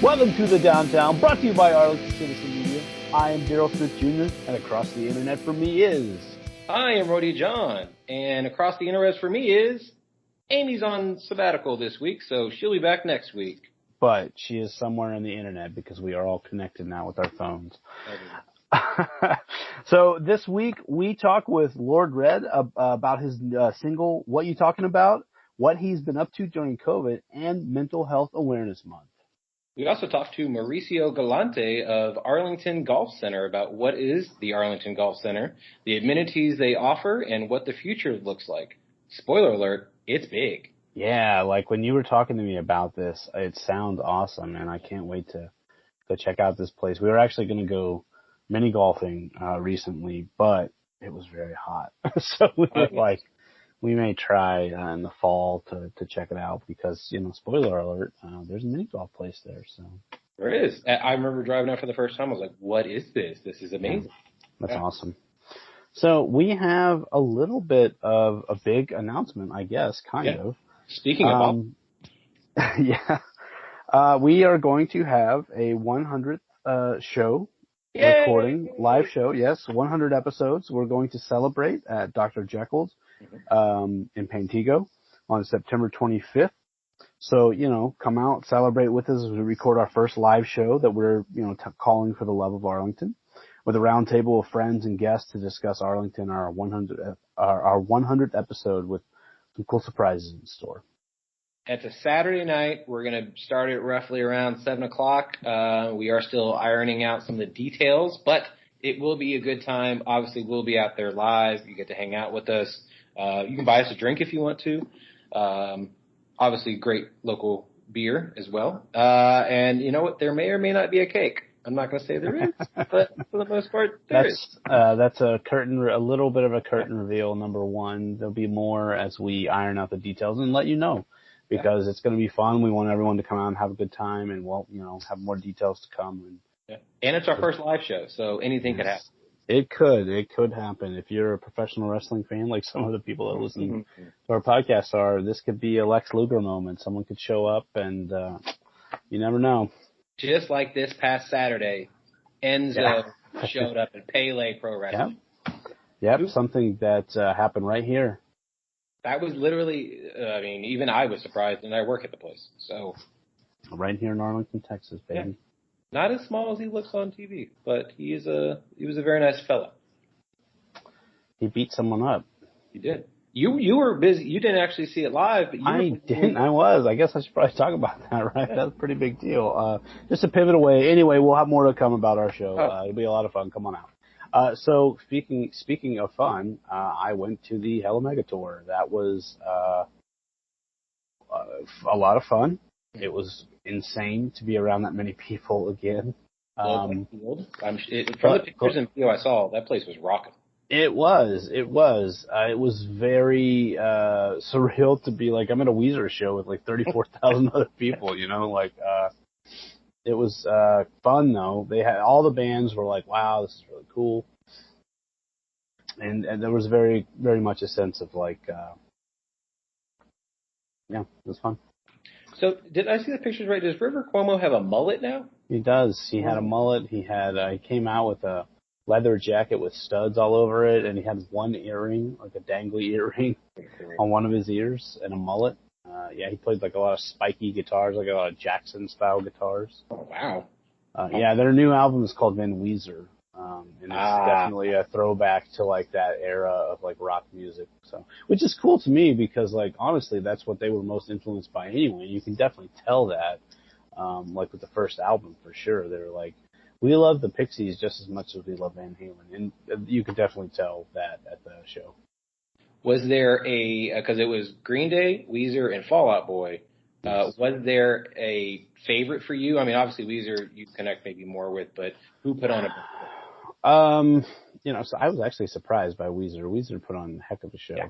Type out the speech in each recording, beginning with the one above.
Welcome to the Downtown, brought to you by Arlington Citizen Media. I am Daryl Smith Jr., and across the internet for me is... I am Rody John, and across the internet for me is... Amy's on sabbatical this week, so she'll be back next week. But she is somewhere on the internet because we are all connected now with our phones. So this week we talk with Lord Red about his single, What You Talkin About, what he's been up to during COVID, and Mental Health Awareness Month. We also talked to Mauricio Galante of Arlington Golf Center about what is the Arlington Golf Center, the amenities they offer, and what the future looks like. Spoiler alert, it's big. Yeah, like when you were talking to me about this, it sounds awesome, and I can't wait to check out this place. We were actually going to go mini golfing recently, but it was very hot. So we were like, we may try in the fall to check it out because, you know, spoiler alert, there's a mini golf place there. So there is. I remember driving out for the first time. I was like, what is this? This is amazing. That's awesome. So we have a little bit of a big announcement, I guess, kind of. Speaking of we are going to have a 100th show. Yay! Recording, live show, yes, 100 episodes. We're going to celebrate at Dr. Jekyll's in Pantego on September 25th. So, you know, come out, celebrate with us as we record our first live show that we're, you know, calling For the Love of Arlington, with a round table of friends and guests to discuss Arlington, our 100th episode with some cool surprises in store. It's a Saturday night. We're going to start it roughly around 7 o'clock. We are still ironing out some of the details, but it will be a good time. Obviously, we'll be out there live. You get to hang out with us. You can buy us a drink if you want to. Obviously, great local beer as well. And you know what? There may or may not be a cake. I'm not going to say there is, but for the most part, there is. That's a little bit of a curtain reveal, number one. There'll be more as we iron out the details and let you know. Because it's going to be fun. We want everyone to come out and have a good time, and we'll, you know, have more details to come. And it's our first live show, so anything could happen. It could happen. If you're a professional wrestling fan, like some of the people that listen to our podcast are, this could be a Lex Luger moment. Someone could show up, and you never know. Just like this past Saturday, Enzo showed up at Pele Pro Wrestling. Yep, something that happened right here. That was literally, even I was surprised, and I work at the place. So, right here in Arlington, Texas, baby. Yeah. Not as small as he looks on TV, but he was a very nice fella. He beat someone up. He did. You were busy. You didn't actually see it live, but I didn't. I was. I guess I should probably talk about that, right? Yeah. That's a pretty big deal. Just to pivot away. Anyway, we'll have more to come about our show. It'll be a lot of fun. Come on out. So speaking of fun, I went to the Hella Mega Tour. That was a lot of fun. It was insane to be around that many people again. From the pictures and video I saw, that place was rocking. It was. It was very surreal to be like I'm at a Weezer show with like 34,000 other people. You know, like. It was fun though. They had all the bands were like, "Wow, this is really cool," and there was very, very much a sense of like, it was fun. So, did I see the pictures right? Does River Cuomo have a mullet now? He does. He had a mullet. He came out with a leather jacket with studs all over it, and he had one earring, like a dangly earring, on one of his ears, and a mullet. He played like a lot of spiky guitars, like a lot of Jackson-style guitars. Oh, wow. Their new album is called Van Weezer, and it's definitely a throwback to like that era of like rock music. So, which is cool to me because like honestly, that's what they were most influenced by anyway. You can definitely tell that, like with the first album for sure. They were like, we love the Pixies just as much as we love Van Halen, and you could definitely tell that at the show. Was there because it was Green Day, Weezer, and Fall Out Boy, was there a favorite for you? I mean, obviously Weezer you connect maybe more with, but who put on a so I was actually surprised by Weezer. Weezer put on a heck of a show. Yeah.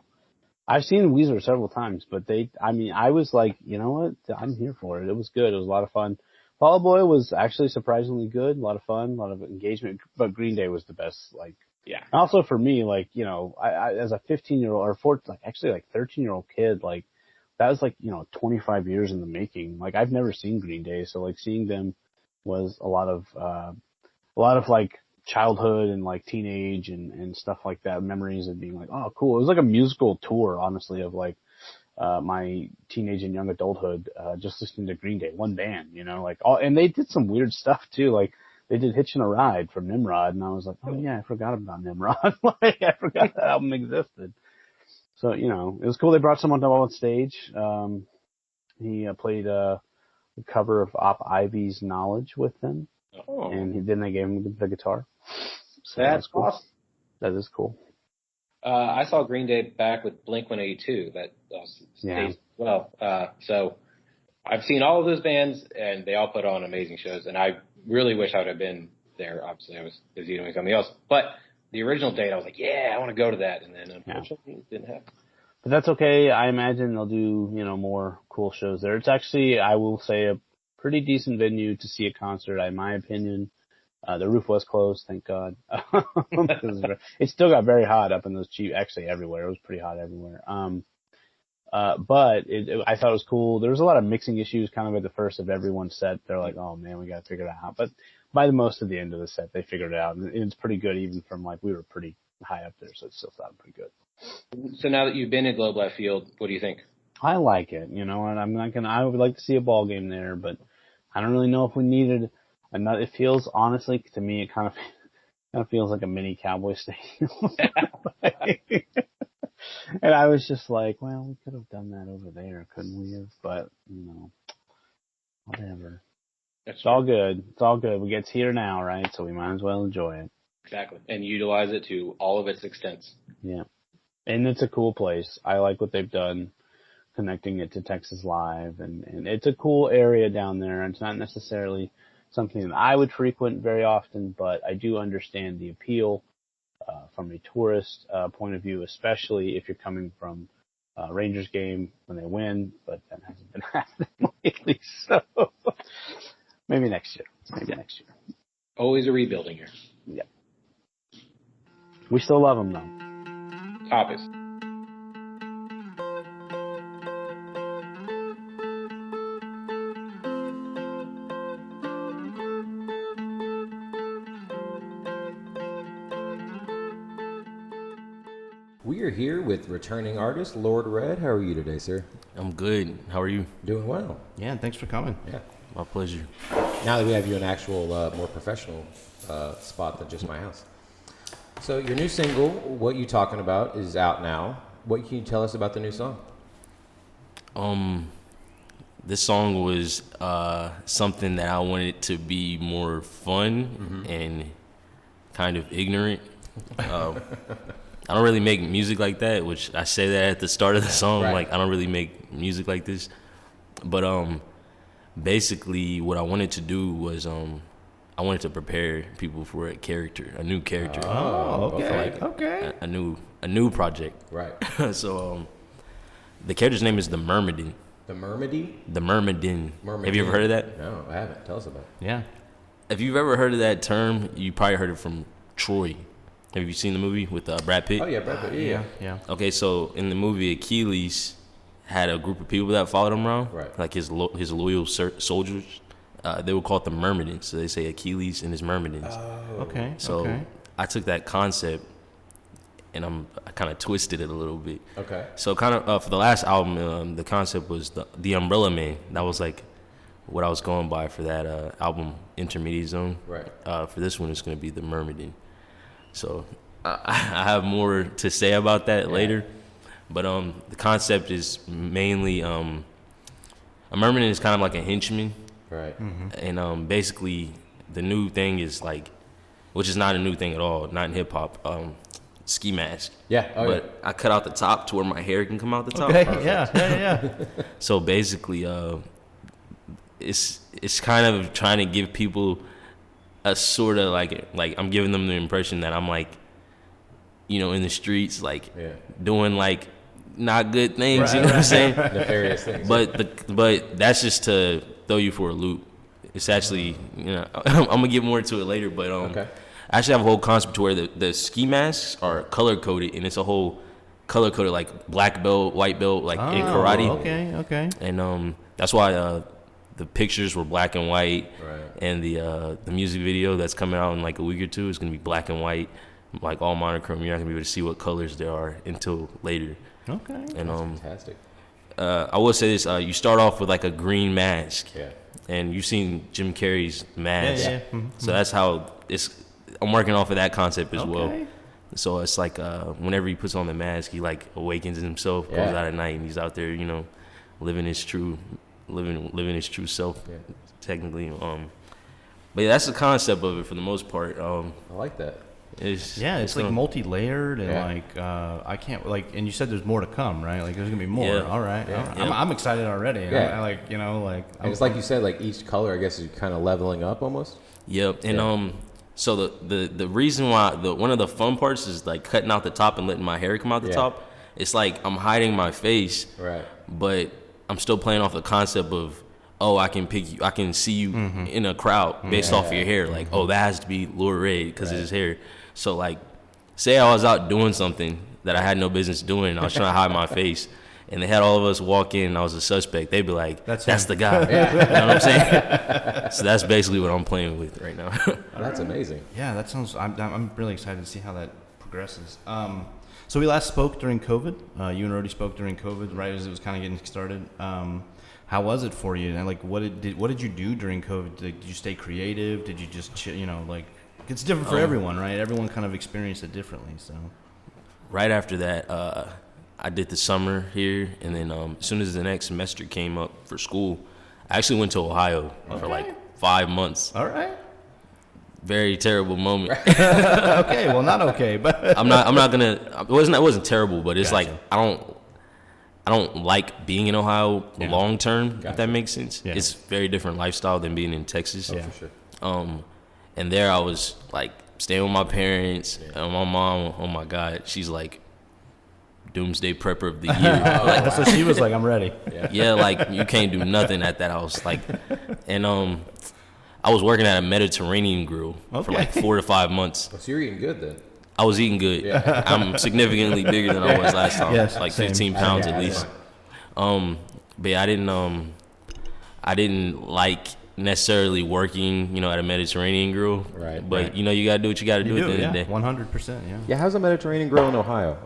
I've seen Weezer several times, but I was like, you know what? I'm here for it. It was good. It was a lot of fun. Fall Out Boy was actually surprisingly good. A lot of fun, a lot of engagement, but Green Day was the best, Yeah. Also for me, I as a 15-year-old or 13-year-old kid, that was 25 years in the making. I've never seen Green Day. So seeing them was a lot of like childhood and like teenage and stuff like that, memories of being like, oh, cool. It was like a musical tour, honestly, of like my teenage and young adulthood, just listening to Green Day, one band, like and they did some weird stuff too, like they did Hitchin' a Ride from Nimrod, and I was like, oh yeah, I forgot about Nimrod. Like I forgot that album existed. So, it was cool. They brought someone up on stage. He played a cover of Op Ivy's Knowledge with them. Oh. And then they gave him the guitar. So that's cool. awesome. That is cool. I saw Green Day back with Blink-182. That stays well. So I've seen all of those bands, and they all put on amazing shows. And I really wish I would have been there. Obviously, I was busy doing something else. But the original date, I was like, yeah, I want to go to that. And then unfortunately, it didn't happen. But that's okay. I imagine they'll do, more cool shows there. It's actually, I will say, a pretty decent venue to see a concert, in my opinion. The roof was closed, thank God. It still got very hot up in those actually everywhere. It was pretty hot everywhere. But I thought it was cool. There was a lot of mixing issues kind of at the first of everyone's set. They're like, oh man, we got to figure it out. But by the most of the end of the set, they figured it out. And it's pretty good, even from like, we were pretty high up there, so it still sounded pretty good. So now that you've been at Globe Life Field, what do you think? I like it, and I would like to see a ball game there, but I don't really know if we needed another. It feels, honestly, to me, it kind of feels like a mini Cowboy Stadium. And I was just like, well, we could have done that over there, couldn't we have? But, whatever. It's all good. It's all good. It's here now, right? So we might as well enjoy it. Exactly. And utilize it to all of its extents. Yeah. And it's a cool place. I like what they've done, connecting it to Texas Live. And it's a cool area down there. It's not necessarily something that I would frequent very often, but I do understand the appeal from a tourist point of view, especially if you're coming from Rangers game when they win, but that hasn't been happening lately. So maybe next year. Always a rebuilding year. Yeah. We still love them, though. Obvious. We are here with returning artist Lord Red. How are you today, sir? I'm good. How are you? Doing well. Yeah, thanks for coming. Yeah. My pleasure. Now that we have you in an actual, more professional spot than just my house. So your new single, What You Talkin About, is out now. What can you tell us about the new song? This song was something that I wanted to be more fun and kind of ignorant. I don't really make music like that, which I say that at the start of the song. Right. Like, I don't really make music like this. But basically what I wanted to do was I wanted to prepare people for a new character. Oh, okay. Okay. A new project. Right. So the character's name is the Myrmidon. The Myrmidon? The Myrmidon. Have you ever heard of that? No, I haven't. Tell us about it. Yeah. If you've ever heard of that term, you probably heard it from Troy. Have you seen the movie with Brad Pitt? Oh, yeah, Brad Pitt. Yeah. Okay, so in the movie, Achilles had a group of people that followed him around. Right. Like his loyal soldiers. They would call it the Myrmidons. So they say Achilles and his Myrmidons. Oh. Okay. So I took that concept and I kind of twisted it a little bit. Okay. So kind of for the last album, the concept was the Umbrella Man. That was like what I was going by for that album, Intermediate Zone. Right. For this one, it's going to be the Myrmidon. So I have more to say about that later. But the concept is mainly a Myrmidon is kind of like a henchman. Right. Mm-hmm. And basically the new thing is like, which is not a new thing at all, not in hip hop, ski mask. Yeah. Oh, but I cut out the top to where my hair can come out the top. Okay. Yeah. So basically, it's kind of trying to give people a sort of like I'm giving them the impression that I'm like, in the streets, like doing like not good things. Right, you know what I'm saying? Nefarious things. But that's just to throw you for a loop. It's actually, I'm gonna get more into it later. But I actually have a whole concept to where the ski masks are color coded, and it's a whole color coded like black belt, white belt, like in karate. Okay. And that's why the pictures were black and white, Right. and the music video that's coming out in like a week or two is gonna be black and white, like all monochrome. You're not gonna be able to see what colors there are until later. Okay. And That's fantastic. I will say this: you start off with like a green mask, Yeah. and you've seen Jim Carrey's mask, Yeah. Mm-hmm. so that's how it's. I'm working off of that concept as well. Okay. So it's like whenever he puts on the mask, he like awakens himself, goes out at night, and he's out there, you know, living his true self, technically. But yeah, that's the concept of it for the most part. I like that. It's like multi-layered and like I can't like. And you said there's more to come, right? Like there's gonna be more. Yeah. All right. Yeah. I'm excited already. Yeah. I like And it's like you said, like each color, I guess, is kind of leveling up almost. Yep. And so the reason why one of the fun parts is like cutting out the top and letting my hair come out the top. It's like I'm hiding my face, Right. but I'm still playing off the concept of, oh, I can pick you, I can see you in a crowd based off of your hair. Like, oh, that has to be Lord Ray because of his hair. So like, say I was out doing something that I had no business doing, and I was trying to hide my face, and they had all of us walk in, and I was a suspect. They'd be like, that's the guy. You know what I'm saying? So that's basically what I'm playing with right now. That's amazing. Yeah, that sounds. I'm really excited to see how that progresses. So we last spoke during COVID. You and Rody spoke during COVID, right as it was kind of getting started. How was it for you? And like, what did you do during COVID? Did you stay creative? Did you just like? It's different for everyone, right? Everyone kind of experienced it differently. So right after that, I did the summer here, and then as soon as the next semester came up for school, I actually went to Ohio for like 5 months. all right. Very terrible moment. Okay, well, not okay, but I'm not gonna. It wasn't terrible, but it's like I don't like being in Ohio long term. If that makes sense. Yeah. It's very different lifestyle than being in Texas. For sure. And there I was like staying with my parents, and my mom. Oh my God, she's like doomsday prepper of the year. Like, so she was like, "I'm ready." yeah, like you can't do nothing at that house. Like, and I was working at a Mediterranean grill for like 4 to 5 months. So you're eating good then. I was eating good. Yeah. I'm significantly bigger than I was last time. Yes, like same. 15 pounds at least. But yeah, I didn't like necessarily working, at a Mediterranean grill. Right. But you gotta do what you gotta do at the end of the day. 100%. Yeah. Yeah, how's the Mediterranean grill in Ohio?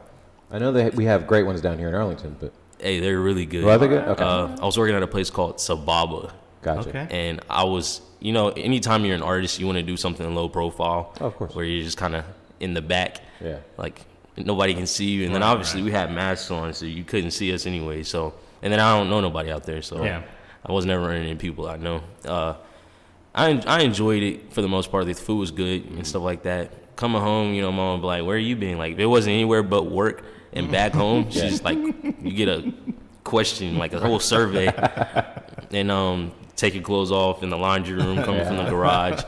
I know that we have great ones down here in Arlington, but Hey, they're really good. are they good? Okay. I was working at a place called Sababa. Gotcha. Okay. And I was, anytime you're an artist, you want to do something low profile. Oh, of course. Where you're just kind of in the back. Yeah. Like, nobody can see you. And then obviously we had masks on, so you couldn't see us anyway. So, and then I don't know nobody out there. So I was never running into people I know. I enjoyed it for the most part. The food was good and stuff like that. Coming home, mom would be like, where you been? Like, if it wasn't anywhere but work and back home, she's like, you get a question, like a whole survey. And take your clothes off in the laundry room, coming from the garage.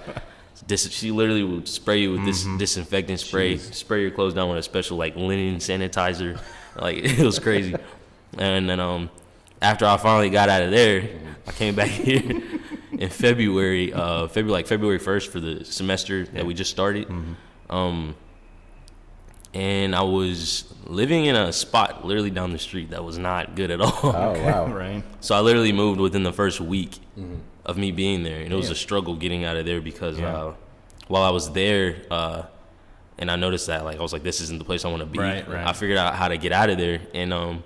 She literally would spray you with this disinfectant spray, spray your clothes down with a special like linen sanitizer. Like, it was crazy. And then after I finally got out of there, I came back here in February 1st for the semester that we just started. And I was living in a spot literally down the street that was not good at all. Oh, wow. Right. So I literally moved within the first week of me being there. And it was a struggle getting out of there because while I was there, and I noticed that, like, I was like, this isn't the place I want to be. Right. I figured out how to get out of there. And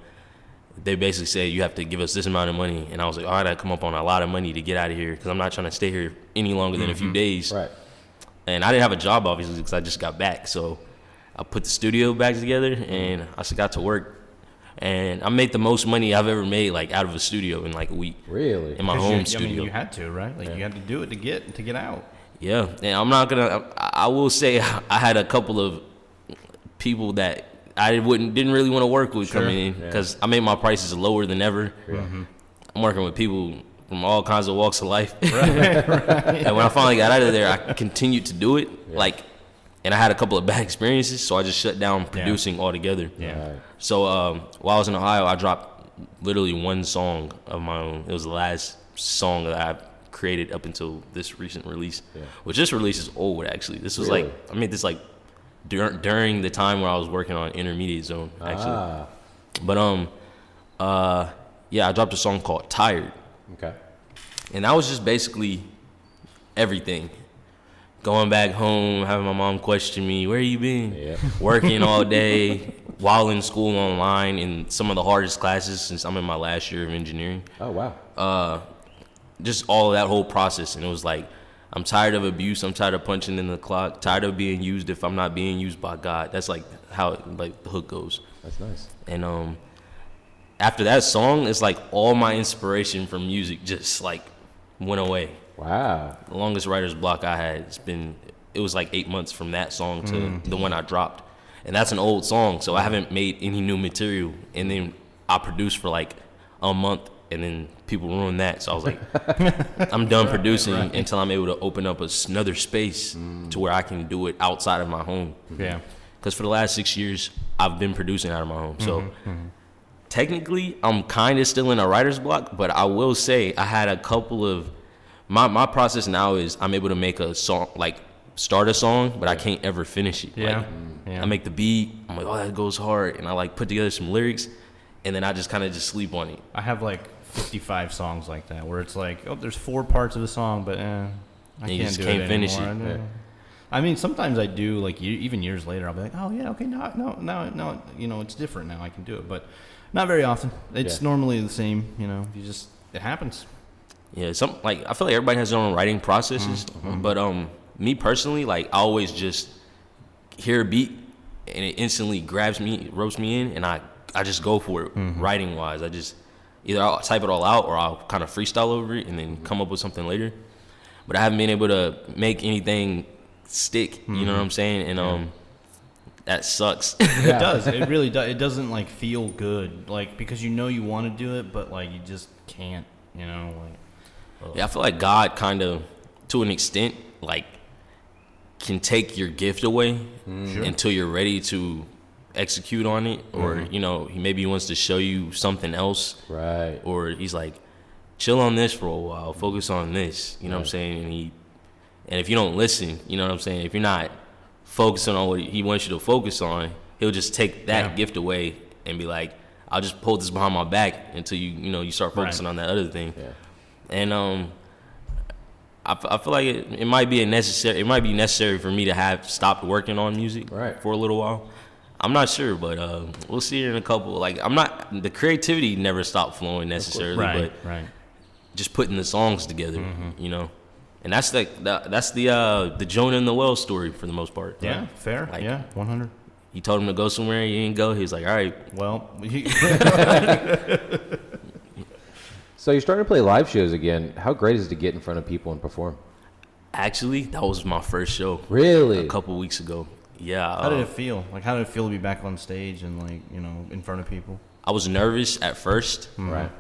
they basically said, you have to give us this amount of money. And I was like, all right, I come up on a lot of money to get out of here because I'm not trying to stay here any longer than a few days. Right. And I didn't have a job, obviously, because I just got back. So I put the studio back together, and I got to work. And I made the most money I've ever made, like, out of a studio in, like, a week. Really? In my home studio. I mean, you had to, right? Like, you had to do it to get out. Yeah. And I'm not going to – I will say I had a couple of people that I didn't really want to work with coming in because I made my prices lower than ever. I'm working with people from all kinds of walks of life. Right. And when I finally got out of there, I continued to do it. And I had a couple of bad experiences, so I just shut down producing altogether. Yeah. Right. So while I was in Ohio, I dropped literally one song of my own. It was the last song that I created up until this recent release, which this release is old, actually. This was I made this like during the time where I was working on Intermediate Zone, actually. But I dropped a song called Tired. Okay. And that was just basically everything. Going back home, having my mom question me, where you been? Yeah. Working all day, while in school online in some of the hardest classes since I'm in my last year of engineering. Oh, wow. Just all of that whole process. And it was like, I'm tired of abuse. I'm tired of punching in the clock. Tired of being used if I'm not being used by God. That's like how like the hook goes. That's nice. And after that song, it's like all my inspiration from music just like went away. Wow. The longest writer's block I had, it was like 8 months from that song to the one I dropped. And that's an old song, so I haven't made any new material. And then I produced for like a month, and then people ruined that. So I was like, I'm done producing until I'm able to open up another space to where I can do it outside of my home. Yeah. Because for the last 6 years, I've been producing out of my home. So technically, I'm kind of still in a writer's block, but I will say I had a couple of my process now is I'm able to make a song, like start a song, but I can't ever finish it. Yeah. Like, I make the beat, I'm like, oh, that goes hard, and I like put together some lyrics, and then I just kind of just sleep on it. I have like 55 songs like that where it's like, oh, there's 4 parts of the song, but I just can't do can't it finish anymore. it. I mean, sometimes I do, like even years later, I'll be like, oh yeah, okay, no, you know, it's different now. I can do it, but not very often. It's normally the same. You know, it happens. Yeah, I feel like everybody has their own writing processes, but me personally, like I always just hear a beat and it instantly ropes me in, and I just go for it. Writing wise, I just either I'll type it all out or I'll kind of freestyle over it and then come up with something later. But I haven't been able to make anything stick. You know what I'm saying? And that sucks. It does. It really does. It doesn't like feel good, like because you know you want to do it, but like you just can't. You know, like. Yeah, I feel like God kind of, to an extent, like, can take your gift away until you're ready to execute on it, or you know, he wants to show you something else, right? Or he's like, chill on this for a while, focus on this. You know what I'm saying? And if you don't listen, you know what I'm saying? If you're not focusing on what he wants you to focus on, he'll just take that gift away and be like, I'll just pull this behind my back until you start focusing on that other thing. Yeah. And I feel like it might be necessary for me to have stopped working on music for a little while. I'm not sure, but we'll see in a couple. Like the creativity never stopped flowing necessarily, but just putting the songs together, you know. And that's the Jonah and the whale story for the most part. Yeah, right? fair. Like, 100. He told him to go somewhere, he didn't go. He was like, all right. Well, So you're starting to play live shows again. How great is it to get in front of people and perform? Actually, that was my first show. Really? A couple weeks ago. Yeah. How did it feel? Like, how did it feel to be back on stage and, like, you know, in front of people? I was nervous at first. Right.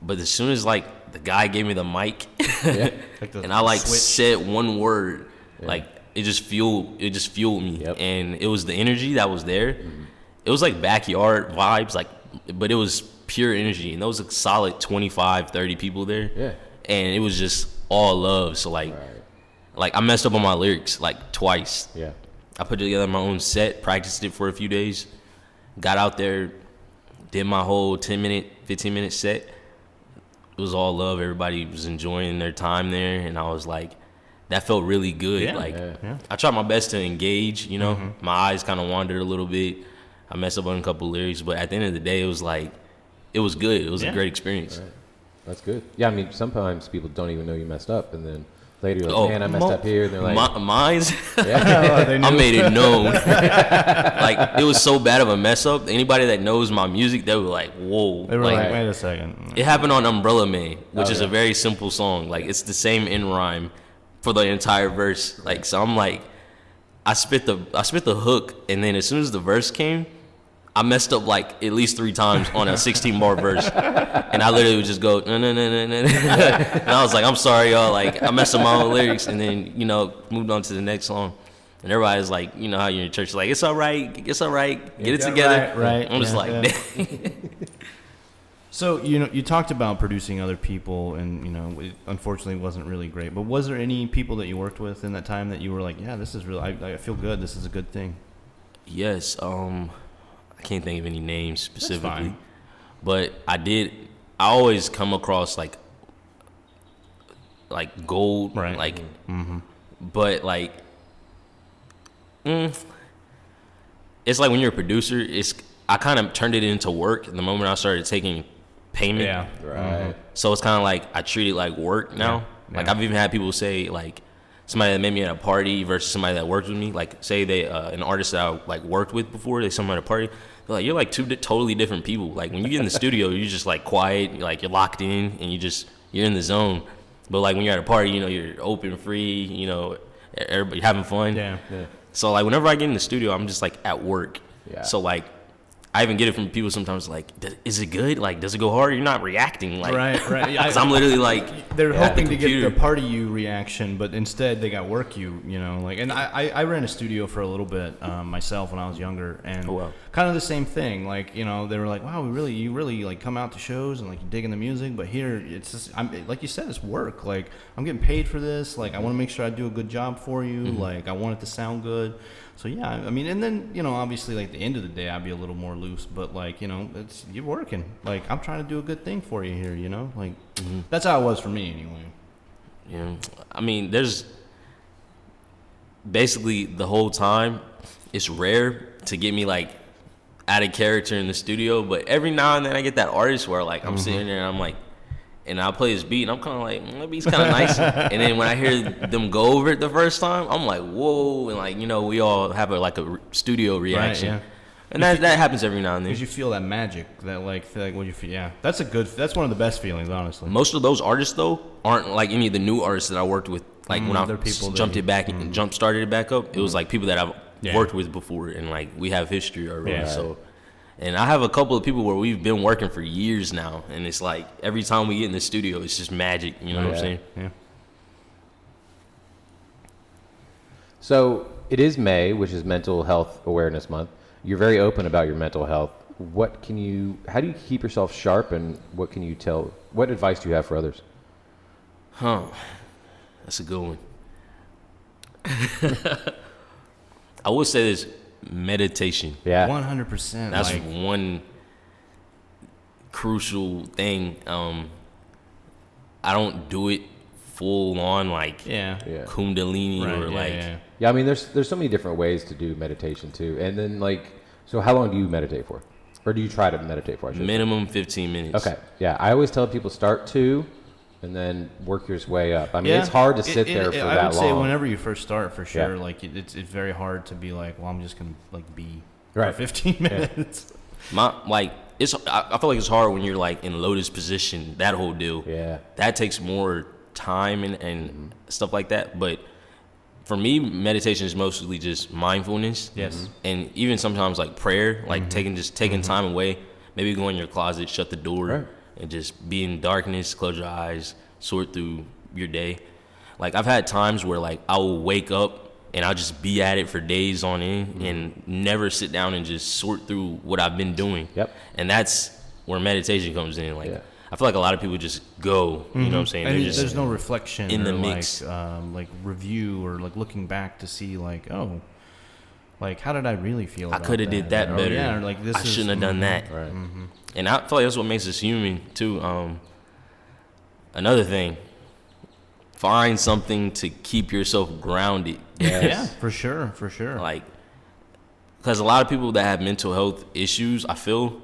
But as soon as, like, the guy gave me the mic, and I, like, said one word, like, it just fueled me. Yep. And it was the energy that was there. It was, like, backyard vibes, like, but it was pure energy. And there was a solid 25, 30 people there. Yeah. And it was just all love. So, like, I messed up on my lyrics, like, twice. Yeah. I put together my own set, practiced it for a few days, got out there, did my whole 10-minute, 15-minute set. It was all love. Everybody was enjoying their time there, and I was like, that felt really good. Yeah, I tried my best to engage, you know. My eyes kind of wandered a little bit. I messed up on a couple lyrics, but at the end of the day, it was like, it was good. It was a great experience. Right. That's good. Yeah, I mean, sometimes people don't even know you messed up, and then later you're like, man, I messed up here. And they're like, mine's, I made it known. Like, it was so bad of a mess up. Anybody that knows my music, they were like, whoa. They were like, wait a second. It happened on Umbrella Man, which is a very simple song. Like, it's the same in rhyme for the entire verse. Like, so I'm like, I spit the hook, and then as soon as the verse came, I messed up like at least 3 times on a 16-bar verse, and I literally would just go no, and I was like, I'm sorry, y'all. Like, I messed up my own lyrics, and then moved on to the next song, and everybody's like, you know how you're in church, like, it's all right, get it together. Right. I'm just So you talked about producing other people, and it unfortunately wasn't really great. But was there any people that you worked with in that time that you were like, yeah, this is real. I feel good. This is a good thing. Yes. I can't think of any names specifically, but I always come across like like gold, Right. like, but like, it's like when you're a producer, I kind of turned it into work the moment I started taking payment. Yeah. Right. So it's kind of like I treat it like work now. Yeah. Like I've even had people say like somebody that met me at a party versus somebody that worked with me. Like say they an artist that I like worked with before, they saw me at a party. They're like, you're like two totally different people. Like when you get in the studio, you're just like quiet, like you're locked in, and you're in the zone. But like when you're at a party, you know, you're open, free, you know, everybody having fun. Yeah. So like whenever I get in the studio, I'm just like at work. Yeah. So like I even get it from people sometimes like, is it good? Like, does it go hard? You're not reacting. Like, Right. Because I'm literally like, they're at hoping the to get computer. the party you reaction, but instead they got work you know, like, and I ran a studio for a little bit myself when I was younger, and Oh, wow. kind of the same thing. Like, you know, they were like, wow, you really like come out to shows and like you digging the music, but here it's just, like you said, it's work. Like I'm getting paid for this. Like I want to make sure I do a good job for you. Like I want it to sound good. So yeah, I mean, and then, you know, obviously like the end of the day I'd be a little more loose, but like, you know, you're working. Like I'm trying to do a good thing for you here, you know? Like that's how it was for me anyway. You know, I mean, there's basically the whole time, it's rare to get me like out of character in the studio, but every now and then I get that artist where like I'm sitting there and I'm like, and I'll play this beat and I'm kind of like, that beat's kind of nice. And then when I hear them go over it the first time, I'm like, whoa. And like, you know, we all have a studio reaction. Right, yeah. And that happens every now and then. Because you feel that magic, that like when you feel, yeah, that's one of the best feelings, honestly. Most of those artists though aren't like any of the new artists that I worked with. Like when I they're people jumped that it back and jump started it back up, it was like people that I've Yeah. worked with before, and like we have history already. Yeah. So, and I have a couple of people where we've been working for years now, and it's like every time we get in the studio, it's just magic. You know what I'm saying? Yeah. So it is May, which is Mental Health Awareness Month. You're very open about your mental health. How do you keep yourself sharp, and what advice do you have for others? That's a good one. I would say this: meditation. Yeah. 100%. That's like, one crucial thing. I don't do it full on like yeah. Kundalini Right, or yeah, like. yeah. Yeah, I mean, there's so many different ways to do meditation too. And then so how long do you meditate for? Or do you try to meditate for? I should say? Minimum 15 minutes. Okay. Yeah, I always tell people start 2 and then work your way up. I mean, it's hard to sit there for that long. I would say whenever you first start, for sure, Yeah. like it's very hard to be like, well, I'm just gonna like be Right. for 15 minutes. I feel like it's hard when you're like in lotus position, that whole deal. Yeah. That takes more time and stuff like that. But for me, meditation is mostly just mindfulness. Yes. And even sometimes like prayer, like taking time away, maybe go in your closet, shut the door, Right. and just be in darkness, close your eyes, sort through your day. Like I've had times where like I will wake up and I'll just be at it for days on end and never sit down and just sort through what I've been doing. Yep. And that's where meditation comes in. Like Yeah. I feel like a lot of people just go, you know what I'm saying? And They're just there's no reflection in the or mix. like review or like looking back to see like, oh, like how did I really feel? I could have did that Or, better. yeah, or like this I shouldn't have done that. Right. And I feel like that's what makes us human too. Another thing, find something to keep yourself grounded. Yeah, for sure. Like, because a lot of people that have mental health issues, I feel,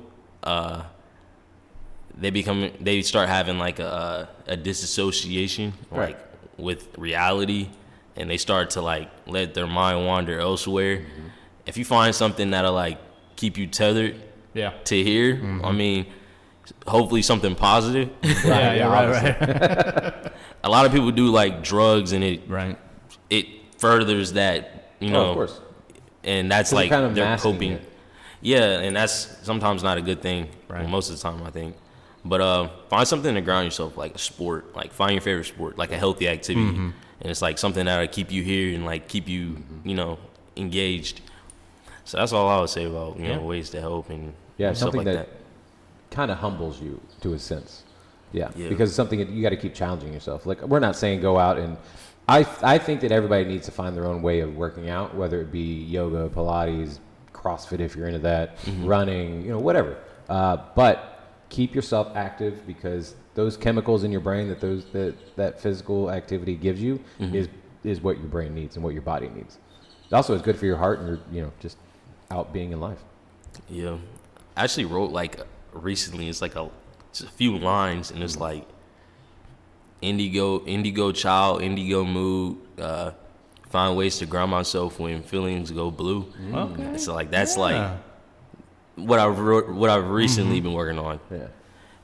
they start having like a disassociation, Right. like with reality, and they start to like let their mind wander elsewhere. If you find something that'll like keep you tethered Yeah. to here, I mean, hopefully something positive. Right. A lot of people do like drugs, and Right. it furthers that, you Oh, know, of course. and that's 'Cause like they're kind of they're masking coping. it. Yeah, and that's sometimes not a good thing. Right. Well, most of the time, I think. But find something to ground yourself, like a sport. Like find your favorite sport, like a healthy activity, and it's like something that'll keep you here and like keep you, you know, engaged. So that's all I would say about ways to help and Yeah, stuff something like that kind of humbles you to a sense. Yeah, Yeah. because it's something that you got to keep challenging yourself. Like we're not saying go out and I think that everybody needs to find their own way of working out, whether it be yoga, Pilates, CrossFit if you're into that, running, you know, whatever. But keep yourself active, because those chemicals in your brain that physical activity gives you is what your brain needs and what your body needs. It also is good for your heart and your, just out being in life. Yeah. I actually wrote like recently, it's like just a few lines, and it's like indigo child, indigo mood, find ways to ground myself when feelings go blue. Okay. So like that's like what I've recently been working on. Yeah.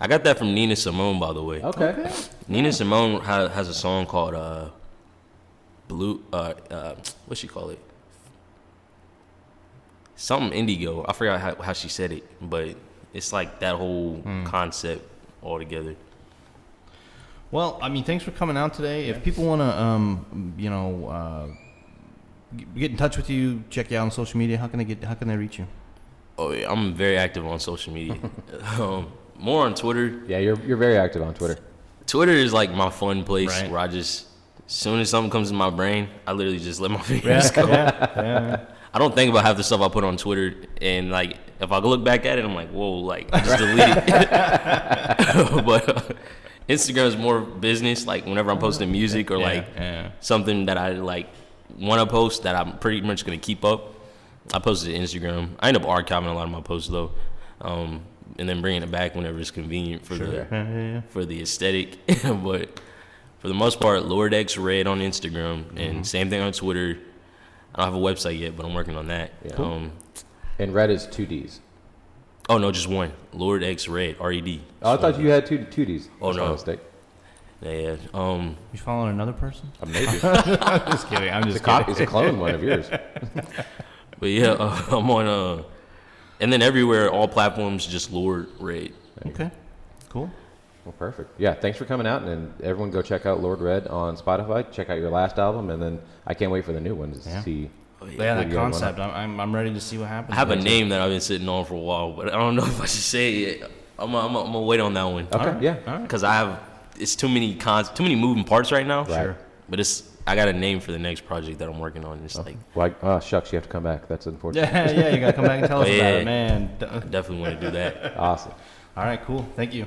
I got that from Nina Simone, by the way. Okay. Nina Simone has a song called Blue. What she call it? Something indigo. I forgot how she said it, but it's like that whole concept altogether. Well, I mean, thanks for coming out today. If people want to, get in touch with you, check you out on social media, how can they reach you? Oh yeah, I'm very active on social media. More on Twitter. Yeah, you're very active on Twitter. Twitter is like my fun place Right. where as soon as something comes in my brain, I literally just let my fingers go. Yeah. I don't think about half the stuff I put on Twitter, and like if I look back at it, I'm like, whoa, like I just deleted it. But Instagram is more business. Like whenever I'm posting music or something that I like want to post that I'm pretty much gonna keep up, I post it to Instagram. I end up archiving a lot of my posts though, and then bringing it back whenever it's convenient for for the aesthetic. But for the most part, Lord X Red on Instagram, and same thing on Twitter. I don't have a website yet, but I'm working on that. Yeah. And Red is 2 Ds. Oh no, just one. Lord X Red, R-E-D. Oh, I thought you had two Ds. Oh, no. Mistake. Yeah. You following another person? Maybe. I'm just kidding. It's a clone one of yours. But yeah, I'm on and then everywhere, all platforms, just Lord Red. Okay. Cool. Well, perfect. Yeah, thanks for coming out, and everyone go check out Lord Red on Spotify. Check out your last album, and then I can't wait for the new ones to see. Yeah, that concept. I'm ready to see what happens. I have a name that I've been sitting on for a while, but I don't know if I should say it yet. I'm gonna wait on that one. Okay, Because it's too many moving parts right now. Right. But I got a name for the next project that I'm working on. It's Shucks, you have to come back. That's unfortunate. Yeah, you gotta come back and tell us about it, man. I definitely want to do that. Awesome. All right, cool. Thank you.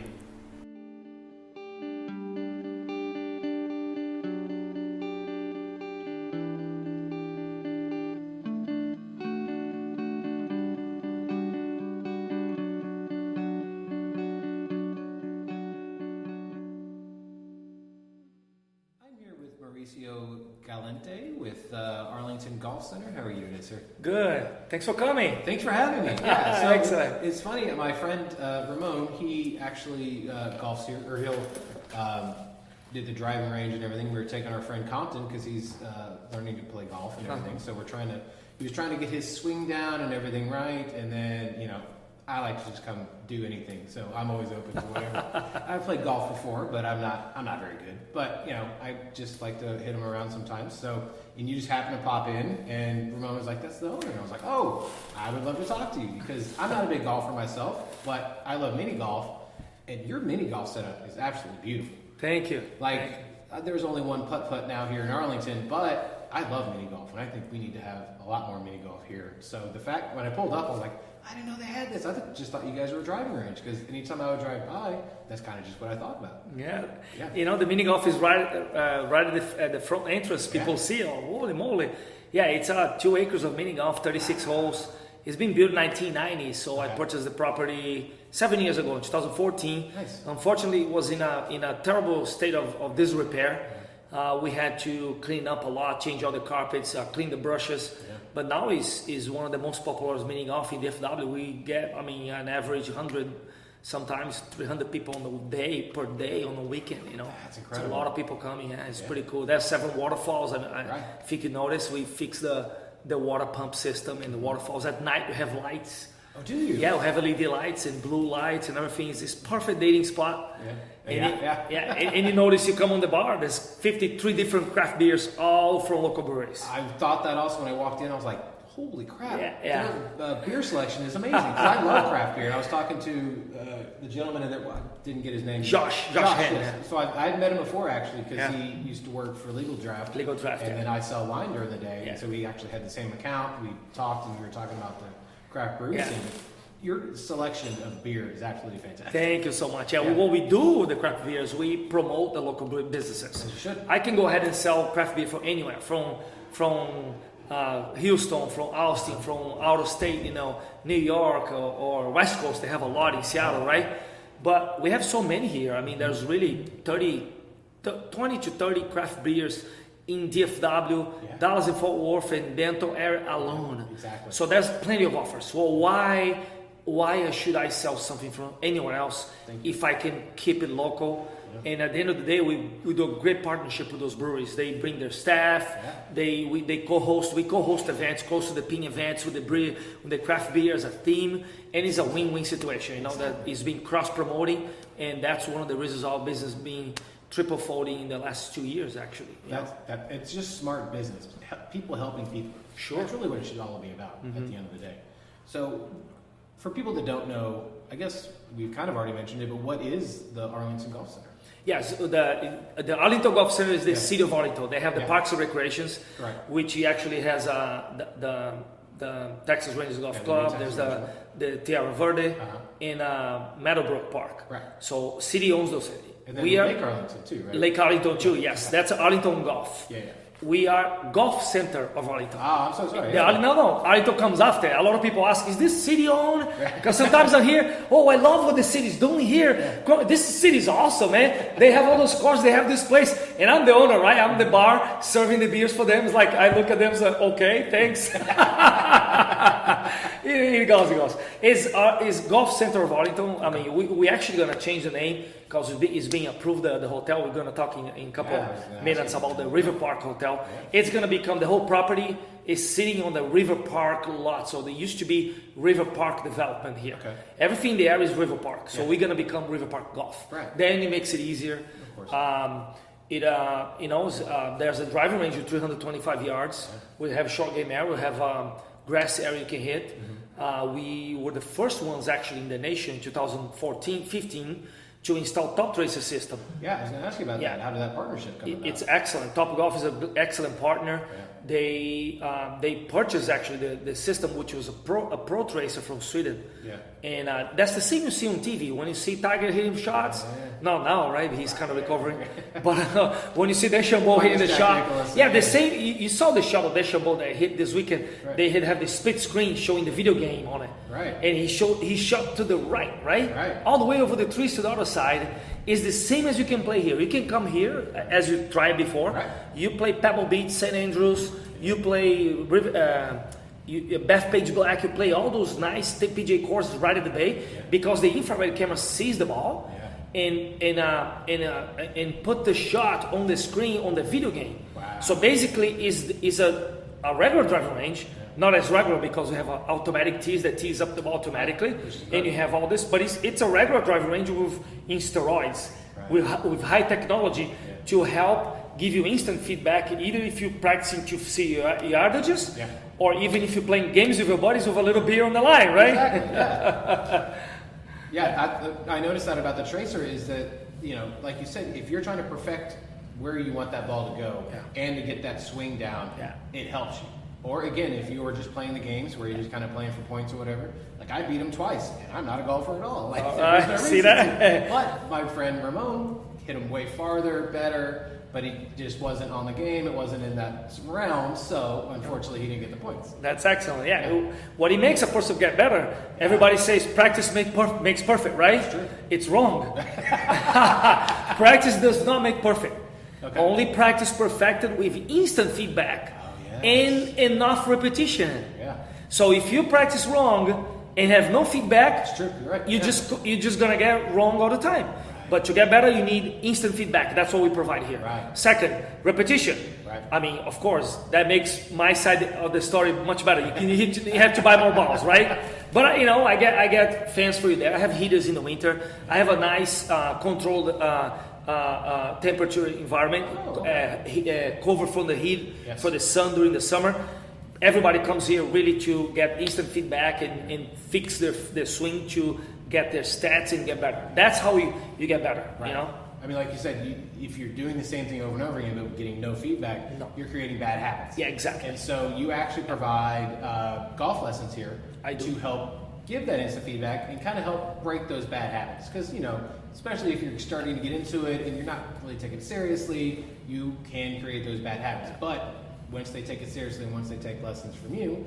Mauricio Galante with Arlington Golf Center. How are you today, sir? Good. Thanks for coming. Thanks for having me. Yeah, so Excellent. It's funny. My friend Ramon, he actually golfs here, or he'll did the driving range and everything. We were taking our friend Compton because he's learning to play golf and everything. So he was trying to get his swing down and everything right, and then I like to just come do anything, so I'm always open to whatever. I've played golf before, but I'm not very good. But I just like to hit them around sometimes. So, and you just happen to pop in, and Ramon was like, "That's the owner." And I was like, "Oh, I would love to talk to you because I'm not a big golfer myself, but I love mini golf, and your mini golf setup is absolutely beautiful." Thank you. There's only one putt now here in Arlington, but I love mini golf, and I think we need to have a lot more mini golf here. So the fact when I pulled up, I was like, I didn't know they had this. I just thought you guys were a driving range because anytime I would drive by, that's kind of just what I thought about. Yeah. Yeah. The mini golf is right at the front entrance. People see, oh, holy moly. Yeah, it's 2 acres of mini golf, 36 holes. It's been built in 1990, so I purchased the property 7 years ago, in 2014. Nice. Unfortunately, it was in a terrible state of disrepair. We had to clean up a lot, change all the carpets, clean the brushes. Yeah. But now is one of the most popular mini golf in DFW. We get, an average 100, sometimes 300 people per day on the weekend. That's incredible. So a lot of people coming. Yeah, it's pretty cool. There's several waterfalls. I think you noticed, we fixed the water pump system in the waterfalls. At night we have lights. Oh, do you? Yeah, we have LED lights and blue lights and everything. It's perfect dating spot. Yeah. And you notice you come on the bar, there's 53 different craft beers, all from local breweries. I thought that also when I walked in. I was like, holy crap. Yeah. Their beer selection is amazing. Because I love craft beer. I was talking to the gentleman that I didn't get his name. Josh Henn. Yes. So I had met him before, actually, because he used to work for Legal Draft. And then I sell wine during the day. Yeah. And so we actually had the same account. We talked, and we were talking about the craft brew scene. your selection of beer is absolutely fantastic. Thank you so much. Yeah, what we do with the craft beers, we promote the local businesses. As you should. I can go ahead and sell craft beer from anywhere, from Houston, from Austin, from out of state, New York or West Coast. They have a lot in Seattle, right? But we have so many here. I mean, there's really 20 to 30 craft beers in DFW, Dallas and Fort Worth, and Benton area alone. Exactly. So there's plenty of offers. Well, why should I sell something from anywhere else if I can keep it local? Yeah. And at the end of the day, we do a great partnership with those breweries. They bring their staff. Yeah. We co-host events, close to the pin events with the craft beer as a theme, and it's a win-win situation. That is being cross-promoting, and that's one of the reasons our business being triple-folding in the last 2 years, actually. It's just smart business. People helping people. Sure. That's really what it should all be about at the end of the day. So, for people that don't know, I guess we've kind of already mentioned it, but what is the Arlington Golf Center? Yes, the Arlington Golf Center is the city of Arlington. They have the Parks and Recreations, which actually has the Texas Rangers Golf Club. There's the Tierra Verde in Meadowbrook Park. Right. So city owns those. And then Lake Arlington too, right? Lake Arlington too, yes. That's Arlington Golf. Yeah. We are Golf Center of Arlington. Oh, I'm so sorry. No. Arlington comes after. A lot of people ask, is this city owned? Because sometimes I hear, I love what the city's doing here. Yeah. This city's awesome, man. They have all those cars. They have this place. And I'm the owner, right? I'm the bar serving the beers for them. It's like, I look at them and say, okay, thanks. It goes. It's Golf Center of Arlington. I mean, we actually going to change the name because it's being approved, the hotel. We're going to talk in a couple of minutes about the River Park Hotel. Yeah. It's going to become, the whole property is sitting on the River Park lot. So there used to be River Park development here. Okay. Everything there is River Park. So we're going to become River Park Golf. Right. Then it makes it easier. Of course. There's a driving range of 325 yards. Yeah. We have a short game area. We have grass area you can hit. Mm-hmm. We were the first ones actually in the nation in 2014-15 to install Top Tracer system. Yeah, I was going to ask you about that. How did that partnership come about? It's excellent. Top Golf is an excellent partner. Yeah. They purchased actually the system, which was a Pro Tracer from Sweden. Yeah. And that's the same you see on TV. When you see Tiger hitting shots, not now, right? He's kind of recovering. But when you see DeChambeau hitting the shot, the same. You saw the shot of DeChambeau that hit this weekend. Right. They have the split screen showing the video game on it. Right. And he shot to the right, right? All the way over the trees to the other side. Is the same as you can play here. You can come here as you tried before. Right. You play Pebble Beach, St. Andrews. You play Bethpage Black. You play all those nice PGA courses right at the bay because the infrared camera sees the ball and put the shot on the screen on the video game. Wow. So basically, is a regular driving range. Not as regular because we have automatic tees that tees up the ball automatically, and you have all this. But it's a regular driving range in steroids, with high technology to help give you instant feedback, either if you're practicing to see your yardages, or even if you're playing games with your buddies with a little beer on the line, right? Exactly, I noticed that about the Tracer is that, like you said, if you're trying to perfect where you want that ball to go and to get that swing down, it helps you. Or again, if you were just playing the games where you're just kind of playing for points or whatever, like I beat him twice, and I'm not a golfer at all. Like, see that? But my friend Ramon hit him way farther, better, but he just wasn't on the game. It wasn't in that realm, so unfortunately he didn't get the points. That's excellent. Yeah. What he makes a person get better. Everybody says practice makes perfect, right? That's true. It's wrong. Practice does not make perfect. Okay. Only practice perfected with instant feedback. And enough repetition. Yeah. So if you practice wrong and have no feedback, that's true. You're right. You're just gonna get wrong all the time. Right. But to get better, you need instant feedback. That's what we provide here. Right. Second, repetition. Right. I mean, of course, that makes my side of the story much better. You have to buy more balls, right? But I get fans for you there. I have heaters in the winter. I have a nice controlled. Temperature environment, cover from the heat for the sun during the summer. Everybody comes here really to get instant feedback and fix their swing to get their stats and get better. That's how you get better, right. I mean, like you said, if you're doing the same thing over and over again but getting no feedback, you're creating bad habits. Yeah, exactly. And so you actually provide golf lessons here to help give that instant feedback and kind of help break those bad habits. Because, especially if you're starting to get into it and you're not really taking it seriously, you can create those bad habits. But once they take it seriously and once they take lessons from you,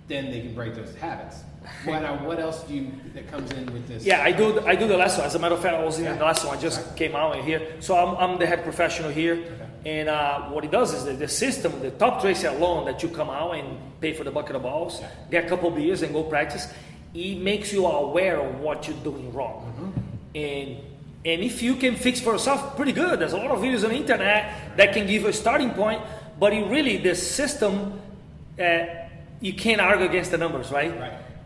then they can break those habits. What else that comes in with this? Yeah, I do the lesson. As a matter of fact, I was in the lesson. I just came out here. So I'm the head professional here. Okay. And what it does is that the system, the top tracer alone that you come out and pay for the bucket of balls, get a couple beers and go practice, it makes you aware of what you're doing wrong. And if you can fix for yourself, pretty good. There's a lot of videos on the internet that can give you a starting point, but the system, you can't argue against the numbers, right?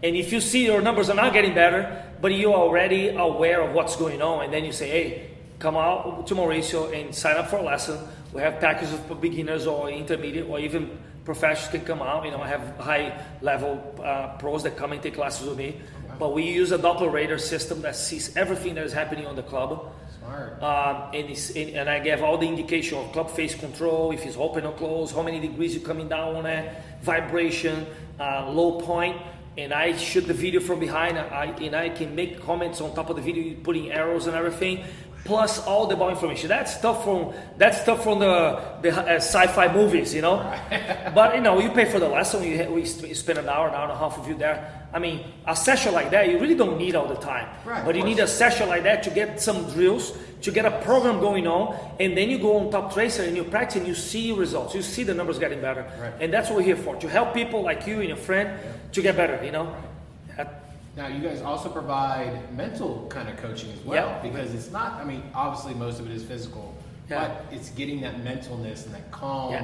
And if you see your numbers are not getting better, but you're already aware of what's going on, and then you say, hey, come out to Mauricio and sign up for a lesson. We have packages for beginners or intermediate or even professionals can come out. I have high level pros that come and take classes with me. But we use a Doppler radar system that sees everything that is happening on the club. Smart. And I give all the indication of club face control, if it's open or closed, how many degrees you're coming down on it, vibration, low point. And I shoot the video from behind, and I can make comments on top of the video, putting arrows and everything, plus all the ball information. That's stuff from the sci-fi movies, But you pay for the lesson. We spend an hour and a half with you there. I mean, a session like that, you really don't need all the time. But you need a session like that to get some drills, to get a program going on, and then you go on top tracer and you practice and you see results. You see the numbers getting better. And that's what we're here for, to help people like you and your friend to get better, Now, you guys also provide mental kind of coaching as well, because it's not, obviously most of it is physical, but it's getting that mentalness and that calm,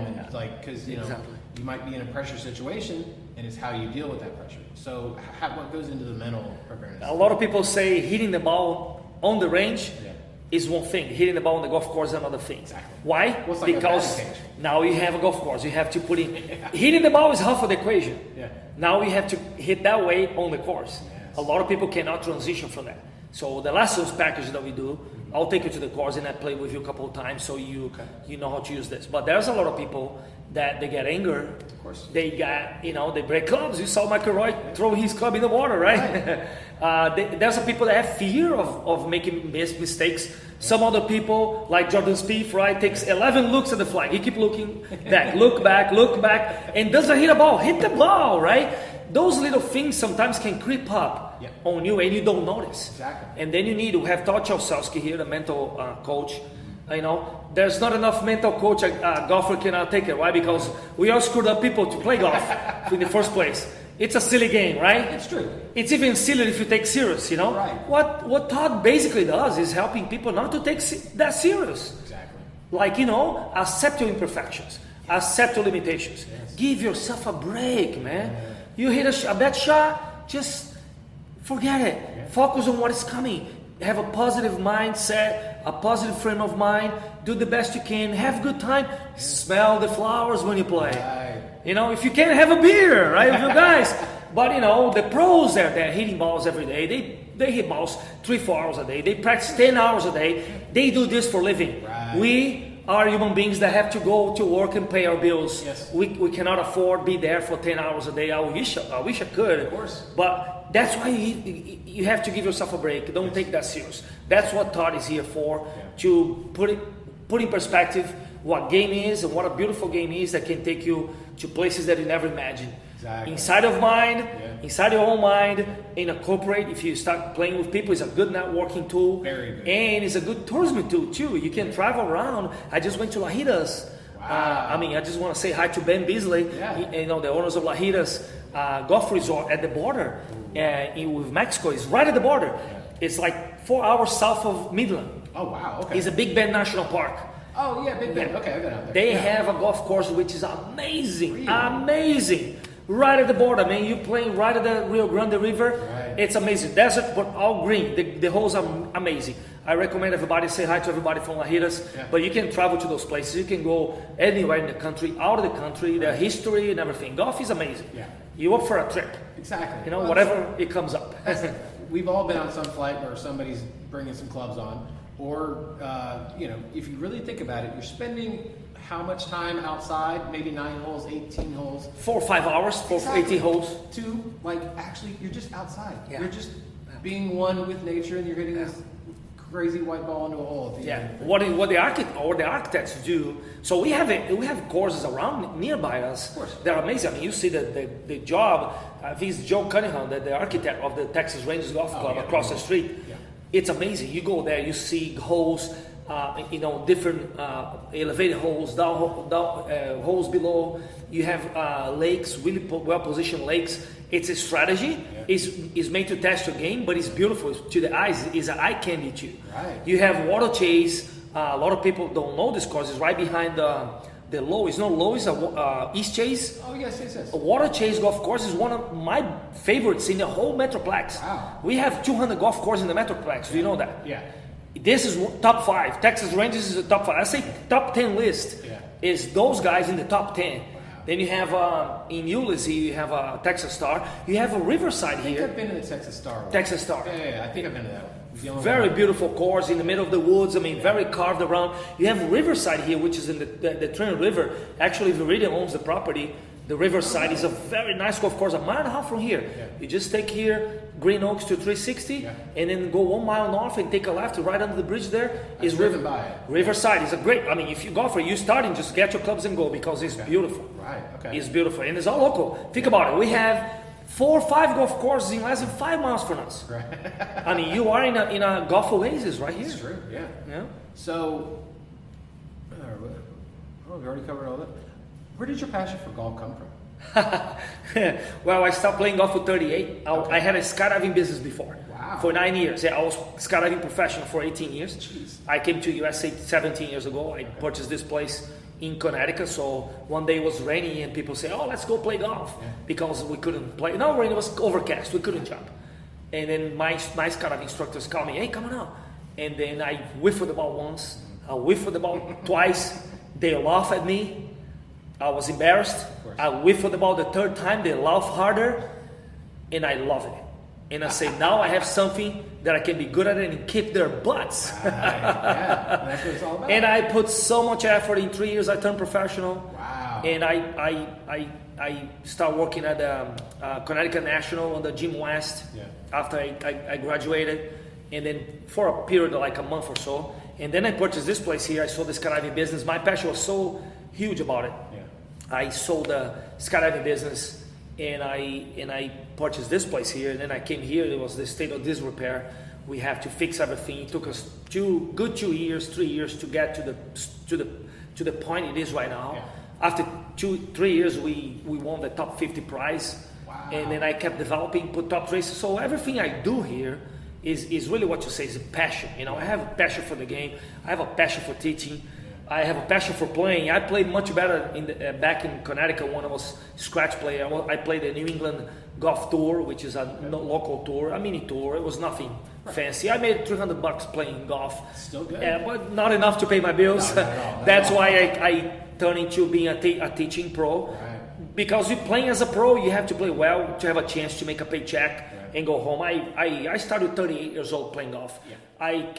because, you might be in a pressure situation, and it's how you deal with that pressure. So what goes into the mental preparedness? A lot of people say hitting the ball on the range is one thing. Hitting the ball on the golf course is another thing. Exactly. Why? Because now you have a golf course. You have to put in... Hitting the ball is half of the equation. Now you have to hit that way on the course. A lot of people cannot transition from that. So the lessons package that we do, I'll take you to the course and I play with you a couple of times so you know how to use this. But there's a lot of people that they get anger. Of course. They got, they break clubs. You saw Michael Roy throw his club in the water, right? There's some people that have fear of making mistakes. Some other people, like Jordan Spieth, right, takes 11 looks at the flag. He keeps looking back, look back, and doesn't hit a ball. Hit the ball, right? Those little things sometimes can creep up on you and you don't notice. Exactly. And then we have Todd Chalsowski here, the mental coach. There's not enough mental coach a golfer cannot take it. Why? Because we all screwed up people to play golf in the first place. It's a silly game, right? It's true. It's even sillier if you take serious, Right. What Todd basically does is helping people not to take that serious. Exactly. Like, accept your imperfections. Accept your limitations. Yes. Give yourself a break, man. Yeah. You hit a bad shot, just forget it. Yeah. Focus on what is coming. Have a positive mindset, a positive frame of mind. Do the best you can. Have a good time. Yeah. Smell the flowers when you play. Right. If you can, have a beer, right, with you guys. But, the pros they're hitting balls every day. They hit balls 3-4 hours a day. They practice 10 hours a day. They do this for a living. Right. We are human beings that have to go to work and pay our bills. Yes. We cannot afford to be there for 10 hours a day. I wish I could. Of course. But that's why you have to give yourself a break. Don't take that serious. That's what Todd is here for, to put in perspective what game is and what a beautiful game is that can take you to places that you never imagined. Exactly. Inside of mind, inside your own mind, in a corporate, if you start playing with people, it's a good networking tool. Very good. And it's a good tourism tool too. You can travel around. I just went to Lajitas. Wow. I just want to say hi to Ben Beasley, the owners of Lajitas Golf Resort at the border with Mexico. It's right at the border. Yeah. It's like 4 hours south of Midland. Oh, wow. Okay. It's a Big Bend National Park. Oh, yeah, Big Bend. Okay, I've been out there. They have a golf course which is amazing. Really? Amazing. Right at the border, man. You're playing right at the Rio Grande River. Right. It's amazing. Desert, but all green. The holes are amazing. I recommend everybody say hi to everybody from Lajitas. Yeah. But you can travel to those places. You can go anywhere in the country, out of the country, the history and everything. Golf is amazing. Yeah. You up for a trip. Exactly. Whatever it comes up. We've all been on some flight where somebody's bringing some clubs on. Or, if you really think about it, you're spending how much time outside? Maybe 9 holes, 18 holes. 4 or 5 hours for 18 holes. To, actually, you're just outside. Yeah. You're just being one with nature, and you're hitting this crazy white ball into a hole at the end. What the architects do. So we have courses around nearby us. Of course. They're amazing. I mean, you see the job. I think it's Joe Cunningham, the architect of the Texas Rangers Golf Club across the street. Yeah. It's amazing. You go there, you see holes, different elevated holes, down holes below. You have lakes, really well-positioned lakes. It's a strategy. Yeah. It's made to test your game, but it's beautiful to the eyes. It's an eye candy too. Right. You have water chase. A lot of people don't know this course. It's right behind the Low. It's not Low. It's East Chase. Oh yes. A water chase golf course is one of my favorites in the whole Metroplex. Wow. We have 200 golf courses in the Metroplex. Do you know that? Yeah. This is top 5. Texas Rangers is the top 5. I say top 10 list is those guys in the top 10. Then you have in Ulysses, you have a Texas Star. You have a Riverside I think here. I've been to the Texas Star one. Texas Star. Yeah, I think I've been to that one. Very beautiful course in the middle of the woods. I mean, very carved around. You have Riverside here, which is in the Trinity River. Actually, Viridian owns the property. The Riverside is a very nice golf course, a mile and a half from here. Yeah. You just take here Green Oaks to 360, and then go 1 mile north and take a left right under the bridge there. I've driven by it. Riverside is a great. I mean, if you go for it, you start and just get your clubs and go because it's beautiful. Right. Okay. It's beautiful, and it's all local. Think about it. We have 4 or 5 golf courses in less than 5 miles from us. Right. I mean, you are in a golf oasis right here. It's true. Yeah. Yeah. So, we already covered all that. Where did your passion for golf come from? Well, I stopped playing golf at 38. I had a skydiving business before. Wow. For 9 years. Yeah, I was skydiving professional for 18 years. Jeez. I came to USA 17 years ago. I purchased this place in Connecticut. So one day it was rainy and people say, "Oh, let's go play golf," because we couldn't play. No, rain, it was overcast. We couldn't jump. And then my skydiving instructors called me, "Hey, come on out." And then I whiffed the ball once. I whiffed the ball twice. They laughed at me. I was embarrassed. I whiffed the ball the 3rd time. They laughed harder, and I love it. And I say, now I have something that I can be good at it and kick their butts. Yeah, that's what it's all about. And I put so much effort. In 3 years, I turned professional. Wow. And I started working at Connecticut National under Jim West after I graduated. And then for a period of like a month or so. And then I purchased this place here. I sold the skydiving business. My passion was so huge about it. Yeah. I sold the skydiving business, and I purchased this place here. And then I came here. It was the state of disrepair. We have to fix everything. It took us 2 years, 3 years to get to the point it is right now. Yeah. After 3 years, we won the top 50 prize. Wow. And then I kept developing, put top races. So everything I do here is really what you say is a passion. You know, I have a passion for the game. I have a passion for teaching. I have a passion for playing. I played much better back in Connecticut when I was scratch player. I played the New England Golf Tour, which is a local tour, a mini tour. It was nothing fancy. I made $300 playing golf. Still good. But not enough to pay my bills. No, not at all. That's why I turned into being a teaching pro. Right. Because you're playing as a pro, you have to play well to have a chance to make a paycheck and go home. I started 38 years old playing golf. Yeah.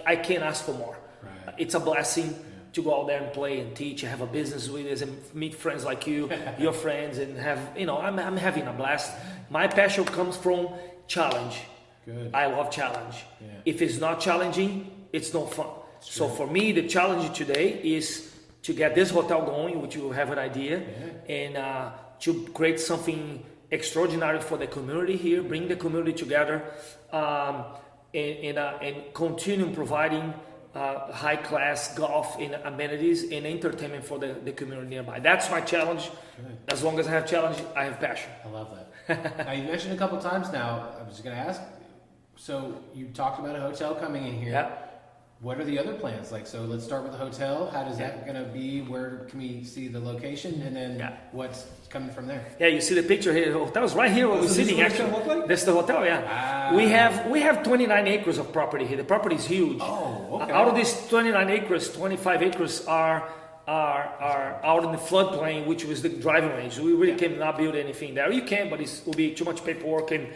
I can't ask for more. Right. It's a blessing to go out there and play and teach and have a business with us and meet friends like you, your friends, and have, I'm having a blast. My passion comes from challenge. Good. I love challenge. Yeah. If it's not challenging, it's no fun. So for me, the challenge today is to get this hotel going, which you have an idea, and to create something extraordinary for the community here, bring the community together, and continue providing high-class golf and amenities and entertainment for the community nearby. That's my challenge. Good. As long as I have challenge, I have passion. I love that. Now, you mentioned a couple times now, I was just going to ask, so you talked about a hotel coming in here. Yeah. What are the other plans? Like, so let's start with the hotel. How does that going to be? Where can we see the location? And then what's coming from there? Yeah, you see the picture here. The hotel's right here where we're sitting. Actually, that's the hotel. Yeah, we have 29 acres of property here. The property is huge. Oh, okay. Out of these 29 acres, 25 acres are out in the floodplain, which was the driving range. We really cannot build anything there. You can, but it will be too much paperwork and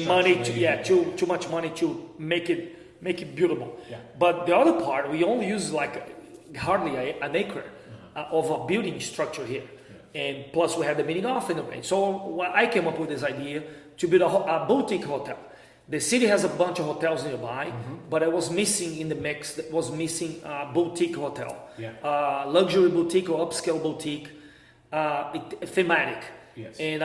money. Too much money to make it make it beautiful. Yeah. But the other part, we only use like hardly an acre of a building structure here. And plus we have the mini golf in the range. So I came up with this idea to build a boutique hotel. The city has a bunch of hotels nearby, but I was missing in the mix. That was missing a boutique hotel, luxury boutique or upscale boutique, thematic. Yes. And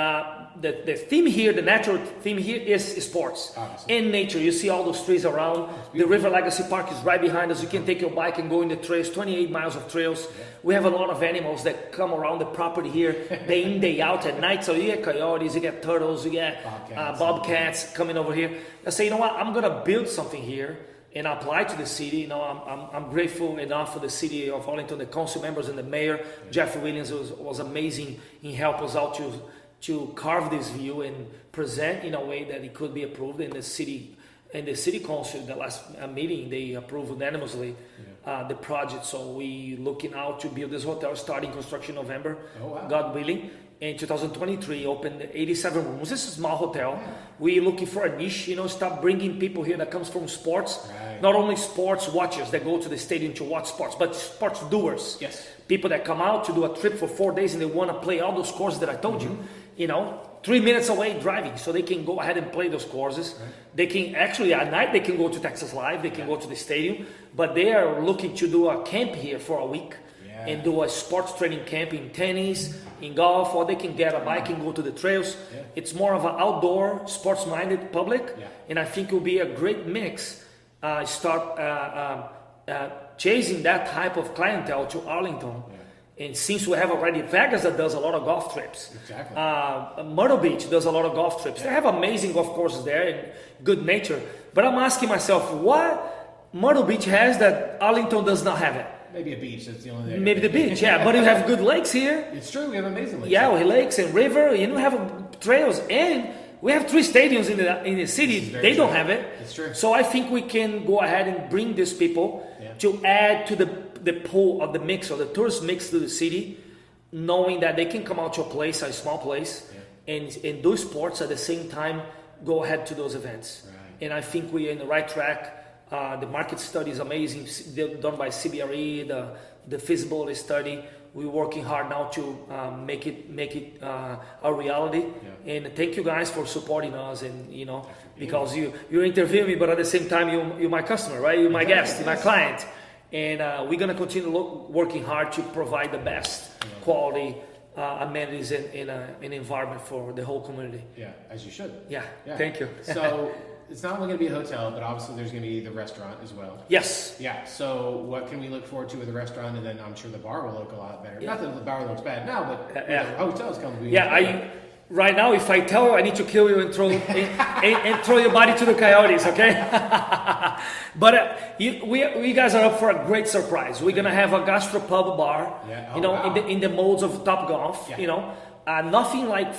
the theme here, the natural theme here is sports and nature. You see all those trees around. The River Legacy Park is right behind us. You can take your bike and go in the trails, 28 miles of trails. Yeah. We have a lot of animals that come around the property here day in, day out at night. So you get coyotes, you get turtles, you get bobcats coming over here. I say, you know what, I'm going to build something here and apply to the city. You know, I'm grateful enough for the city of Arlington, the council members and the mayor. Jeff Williams was amazing in helping us out to carve this view and present in a way that it could be approved in the city. And the city council, the last meeting, they approved unanimously the project. So we looking out to build this hotel, starting construction November, God willing. In 2023, opened 87 rooms. This is a small hotel. Yeah. We're looking for a niche, you know, start bringing people here that comes from sports. Right. Not only sports watchers that go to the stadium to watch sports, but sports doers. Yes. People that come out to do a trip for 4 days and they want to play all those courses that I told you know, 3 minutes away driving. So they can go ahead and play those courses. Right. They can actually, at night, they can go to Texas Live. They can go to the stadium. But they are looking to do a camp here for a week. And do a sports training camp in tennis, in golf, or they can get a bike and go to the trails. Yeah. It's more of an outdoor, sports-minded public, and I think it will be a great mix. Chasing that type of clientele to Arlington. Yeah. And since we have already Vegas that does a lot of golf trips, Myrtle Beach does a lot of golf trips. They have amazing golf courses there and good nature. But I'm asking myself, what Myrtle Beach has that Arlington does not have it? Maybe a beach, that's the only thing. Maybe the beach, but you have good lakes here. It's true, we have amazing lakes. Yeah, we have lakes and river, you know, have trails, and we have 3 stadiums in the city. They don't have it. It's true. So I think we can go ahead and bring these people to add to the pool of the mix, or the tourist mix to the city, knowing that they can come out to a place, a small place, and do sports at the same time, go ahead to those events. Right. And I think we're in the right track. The market study is amazing, done by CBRE, the feasibility study. We're working hard now to make it a reality. Yeah. And thank you guys for supporting us. And you know, because you interview me, but at the same time you're my customer, right? You're my guest, you're my client, and we're gonna continue working hard to provide the best quality amenities and an environment for the whole community. Yeah, as you should. Yeah. Thank you. So. It's not only going to be a hotel, but obviously there's going to be the restaurant as well. Yes. Yeah. So what can we look forward to with the restaurant? And then I'm sure the bar will look a lot better. Not that the bar looks bad now, but the hotel's coming. Right now, if I tell you, I need to kill you and throw and throw your body to the coyotes. Okay. But we guys are up for a great surprise. We're gonna have a gastropub bar. Yeah. In the modes of Top Golf. Yeah. You know, nothing like.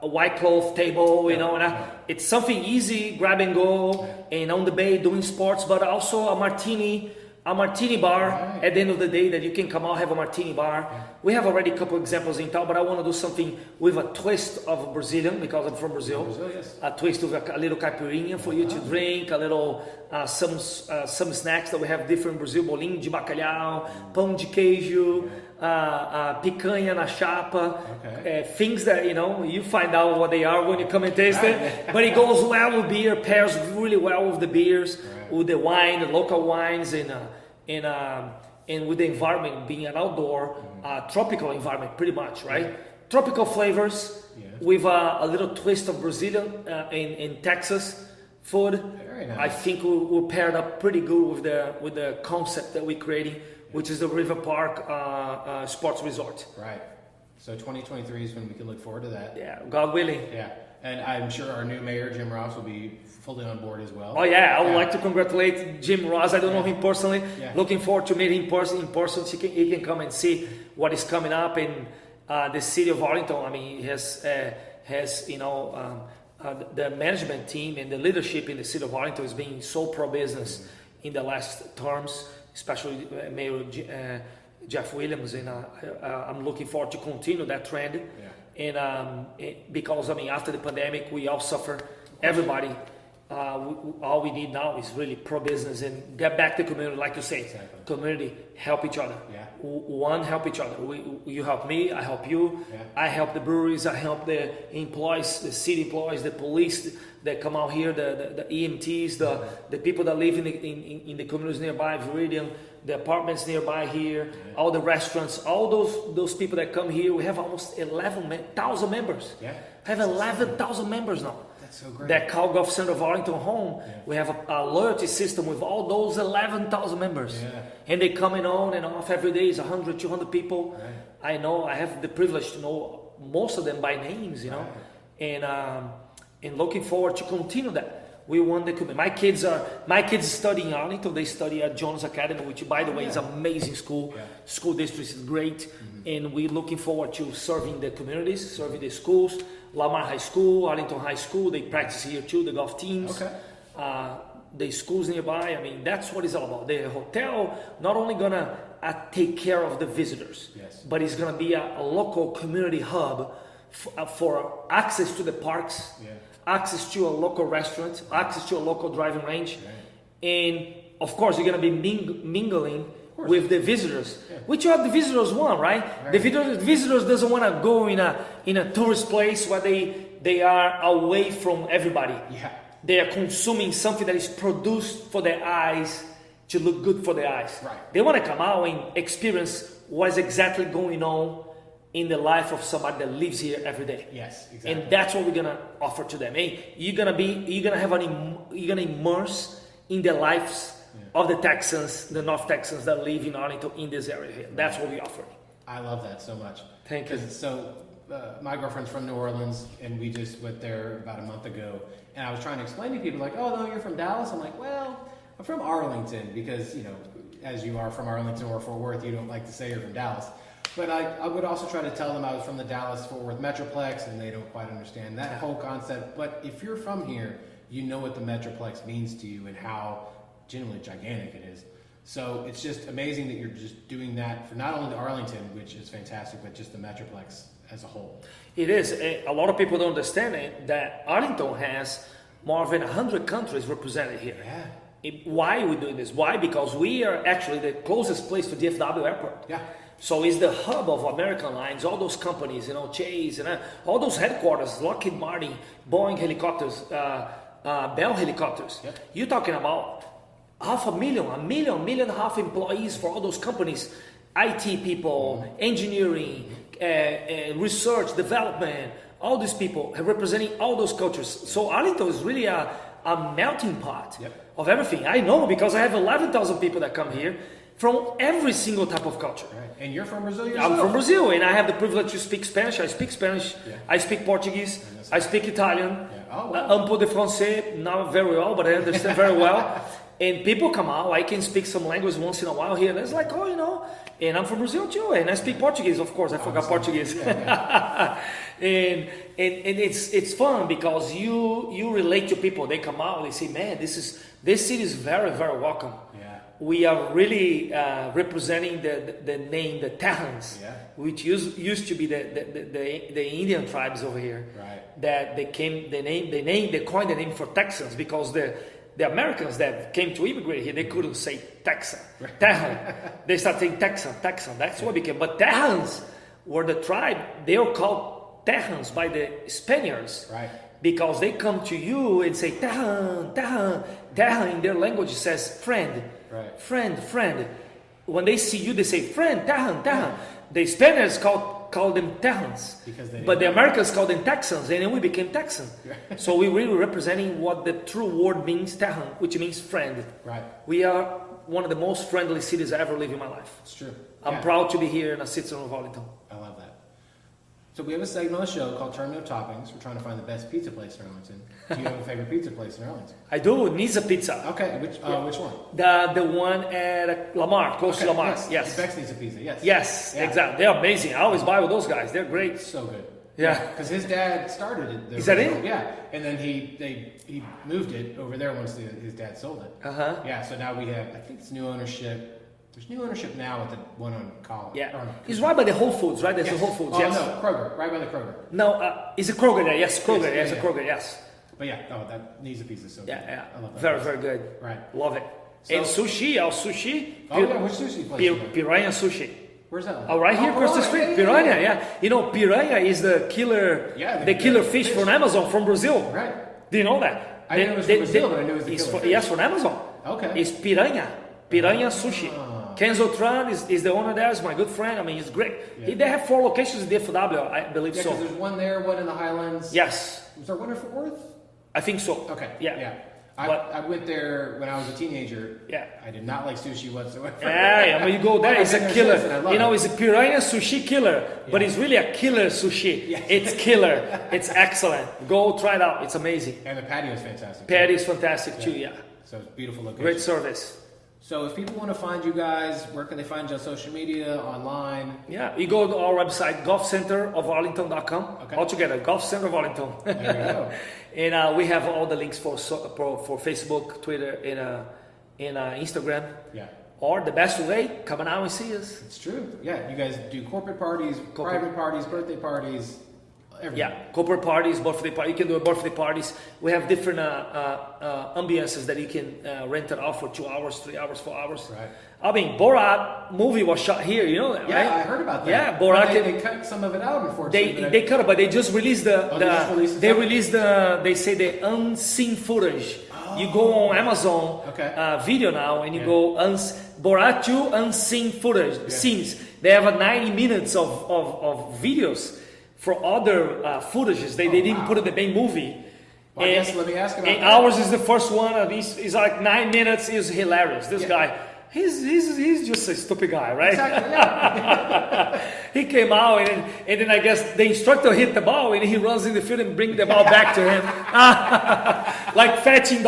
A white cloth table, you know, and it's something easy, grab and go, and on the bay doing sports, but also a martini bar at the end of the day that you can come out, have a martini bar. We have already a couple examples in town, but I want to do something with a twist of Brazilian, because I'm from Brazil. A twist with a little caipirinha for you to drink, a little, some snacks that we have different in Brazil, bolinho de bacalhau, pão de queijo, picanha na chapa, things that, you know, you find out what they are when you come and taste it, but it goes well with beer, pairs really well with the beers, with the wine, the local wines, and with the environment being an outdoor, tropical environment, pretty much, right? Tropical flavors with a little twist of Brazilian in Texas food. Very nice. I think we'll pair it up pretty good with the concept that we're creating, which is the River Park Sports Resort. Right. So 2023 is when we can look forward to that. Yeah, God willing. Yeah. And I'm sure our new mayor, Jim Ross, will be fully on board as well. Oh, yeah. I would like to congratulate Jim Ross. I don't know him personally. Yeah. Looking forward to meeting him in person so he can come and see what is coming up in the city of Arlington. I mean, has you know, the management team and the leadership in the city of Arlington is being so pro-business in the last terms, especially Mayor Jeff Williams. And I'm looking forward to continue that trend. Yeah. And because, I mean, after the pandemic, we all suffer, everybody all we need now is really pro-business and get back to community, like you say. Exactly. Community, help each other. Yeah. One, help each other. You help me, I help you. Yeah. I help the breweries, I help the employees, the city employees, the police that come out here, the EMTs, the people that live in the communities nearby, Viridian, the apartments nearby here, all the restaurants, all those people that come here. We have almost 11,000 members. Yeah. I have 11,000 members now. That's so great. That Cal Golf Center of Arlington home, we have a loyalty system with all those 11,000 members. Yeah. And they coming on and off every day is 100, 200 people. Right. I know, I have the privilege to know most of them by names, you know. And looking forward to continue that. We want the community. My kids study in Arlington. They study at Jones Academy, which, by the way, is an amazing school. Yeah. School district is great, and we're looking forward to serving the communities, serving the schools. Lamar High School, Arlington High School. They practice here too. The golf teams. Okay. The schools nearby. I mean, that's what it's all about. The hotel not only gonna take care of the visitors, but it's gonna be a local community hub for access to the parks. Access to a local restaurant, access to a local driving range, and of course you're going to be mingling with the visitors, which are the visitors want, right? The visitors doesn't want to go in a tourist place where they are away from everybody. They are consuming something that is produced for their eyes to look good for their eyes. They want to come out and experience what is exactly going on in the life of somebody that lives here every day. Yes, exactly. And that's what we're gonna offer to them. Hey, you're gonna immerse in the lives of the Texans, the North Texans that live in Arlington in this area here. That's what we offer. I love that so much. Thank you. So my girlfriend's from New Orleans, and we just went there about a month ago. And I was trying to explain to people, like, oh, no, you're from Dallas? I'm like, well, I'm from Arlington, because, you know, as you are from Arlington or Fort Worth, you don't like to say you're from Dallas. But I would also try to tell them I was from the Dallas-Fort Worth Metroplex, and they don't quite understand that whole concept. But if you're from here, you know what the Metroplex means to you and how genuinely gigantic it is. So it's just amazing that you're just doing that for not only the Arlington, which is fantastic, but just the Metroplex as a whole. It is. A lot of people don't understand it, that Arlington has more than 100 countries represented here. Why are we doing this? Why? Because we are actually the closest place to DFW Airport. So it's the hub of American Lines, all those companies, you know, Chase, and all those headquarters, Lockheed Martin, Boeing helicopters, Bell helicopters. You're talking about 500,000, a million and a half employees for all those companies, IT people, engineering, research, development, all these people representing all those cultures. So Arlington is really a melting pot of everything. I know, because I have 11,000 people that come here from every single type of culture. And you're from Brazil yourself? I'm from Brazil, and I have the privilege to speak Spanish. I speak Spanish. I speak Portuguese. I speak Italian. Un peu de français, not very well, but I understand very well. And people come out, I can speak some language once in a while here, and it's like, oh, you know, and I'm from Brazil too, and I speak Portuguese, of course. I forgot Portuguese. And it's fun because you relate to people. They come out, they say, man, this city is very, very welcome. We are really representing the name, the Tehans, which used to be the Indian tribes over here. That they coined the name for Texans, because the Americans that came to immigrate here, they couldn't say Texan, Tejan. They started saying Texan. That's what became. But Tehans were the tribe. They were called Tehans by the Spaniards. Because they come to you and say Tejan, Tejan. Tejan in their language says friend. Friend. When they see you, they say friend, Tejan, Tejan. The Spaniards call them Tehans, but the Americans call them Texans, and then we became Texan. So we're really representing what the true word means, Tejan, which means friend. We are one of the most friendly cities I ever lived in my life. It's true. I'm proud to be here in a citizen of Arlington. I love that. So we have a segment on the show called Turn No Toppings. We're trying to find the best pizza place in Arlington. Do you have a favorite pizza place in Arlington? I do. Nizza Pizza. Okay. Which one? The one at Lamar, close to Lamar. Yes. Bex Nizza Pizza. Yes. Exactly. They're amazing. I always buy with those guys. They're great. So good. Yeah. Because his dad started it. Is that it? Yeah. And then he moved it over there once his dad sold it. Yeah. So now we have, I think it's new ownership. There's new ownership now with the one on College. He's right by the Whole Foods, right? There's the Whole Foods. No, Kroger, right by the Kroger. No, is it Kroger there? Yes, Kroger. There's a Kroger, yes. But yeah, that Nisa pizza is so good. Yeah. I love that. Very, place. very good. Right. Love it. So- And sushi, our sushi. Oh yeah, which sushi place? is that? Piranha Sushi. Where's that one? Oh, right here across the street, piranha. Yeah, you know, piranha is the killer, Yeah, the killer fish from Amazon, from Brazil. Right. Do you know that? I knew it was from Brazil, but I knew it was the killer fish. Yes, from Amazon. Okay. It's piranha sushi. Kenzo Tran is the owner there. Is my good friend. I mean, he's great. Yeah. They have 4 locations in DFW, I believe Yeah, so. because there's one there, one in the Highlands. Yes, Was there one in Fort Worth? I think so. Okay. Yeah. I went there when I was a teenager. Yeah. I did not like sushi whatsoever. Yeah, when you go there, it's a killer. And I love You know, it. it's a piranha sushi killer, but it's really a killer sushi. Yeah. It's killer. It's excellent. Go try it out. It's amazing. And the patio is fantastic. Patty is fantastic too. Yeah, So it's a beautiful location. great service. So if people want to find you guys, where can they find you on social media, online? Yeah, you go to our website, golfcenterofarlington.com. Okay. All together, Golf Center of Arlington. There you go. And we have all the links for Facebook, Twitter, and Instagram. Yeah. Or the best way, come on out and see us. It's true. Yeah, you guys do corporate parties, private parties, birthday parties, everything. Yeah, corporate parties, birthday party. You can do birthday parties. We have different ambiances that you can rent it out for 2 hours, 3 hours, 4 hours. Right. I mean, Borat movie was shot here. You know that, Yeah, right? I heard about that. Yeah, But Borat. they cut some of it out, unfortunately. They cut it, but they just released they released they say the unseen footage. You go on Amazon Okay. video now and you go Borat 2 unseen footage scenes. They have 90 minutes of videos for other footages. They didn't put it in the main movie. Well, I guess let me ask about and that. ours is the first one. He's like 9 minutes. Is hilarious. This guy. He's just a stupid guy, right? Exactly, yeah. He came out and then I guess the instructor hit the ball and he runs in the field and brings the ball back to him. like a fetching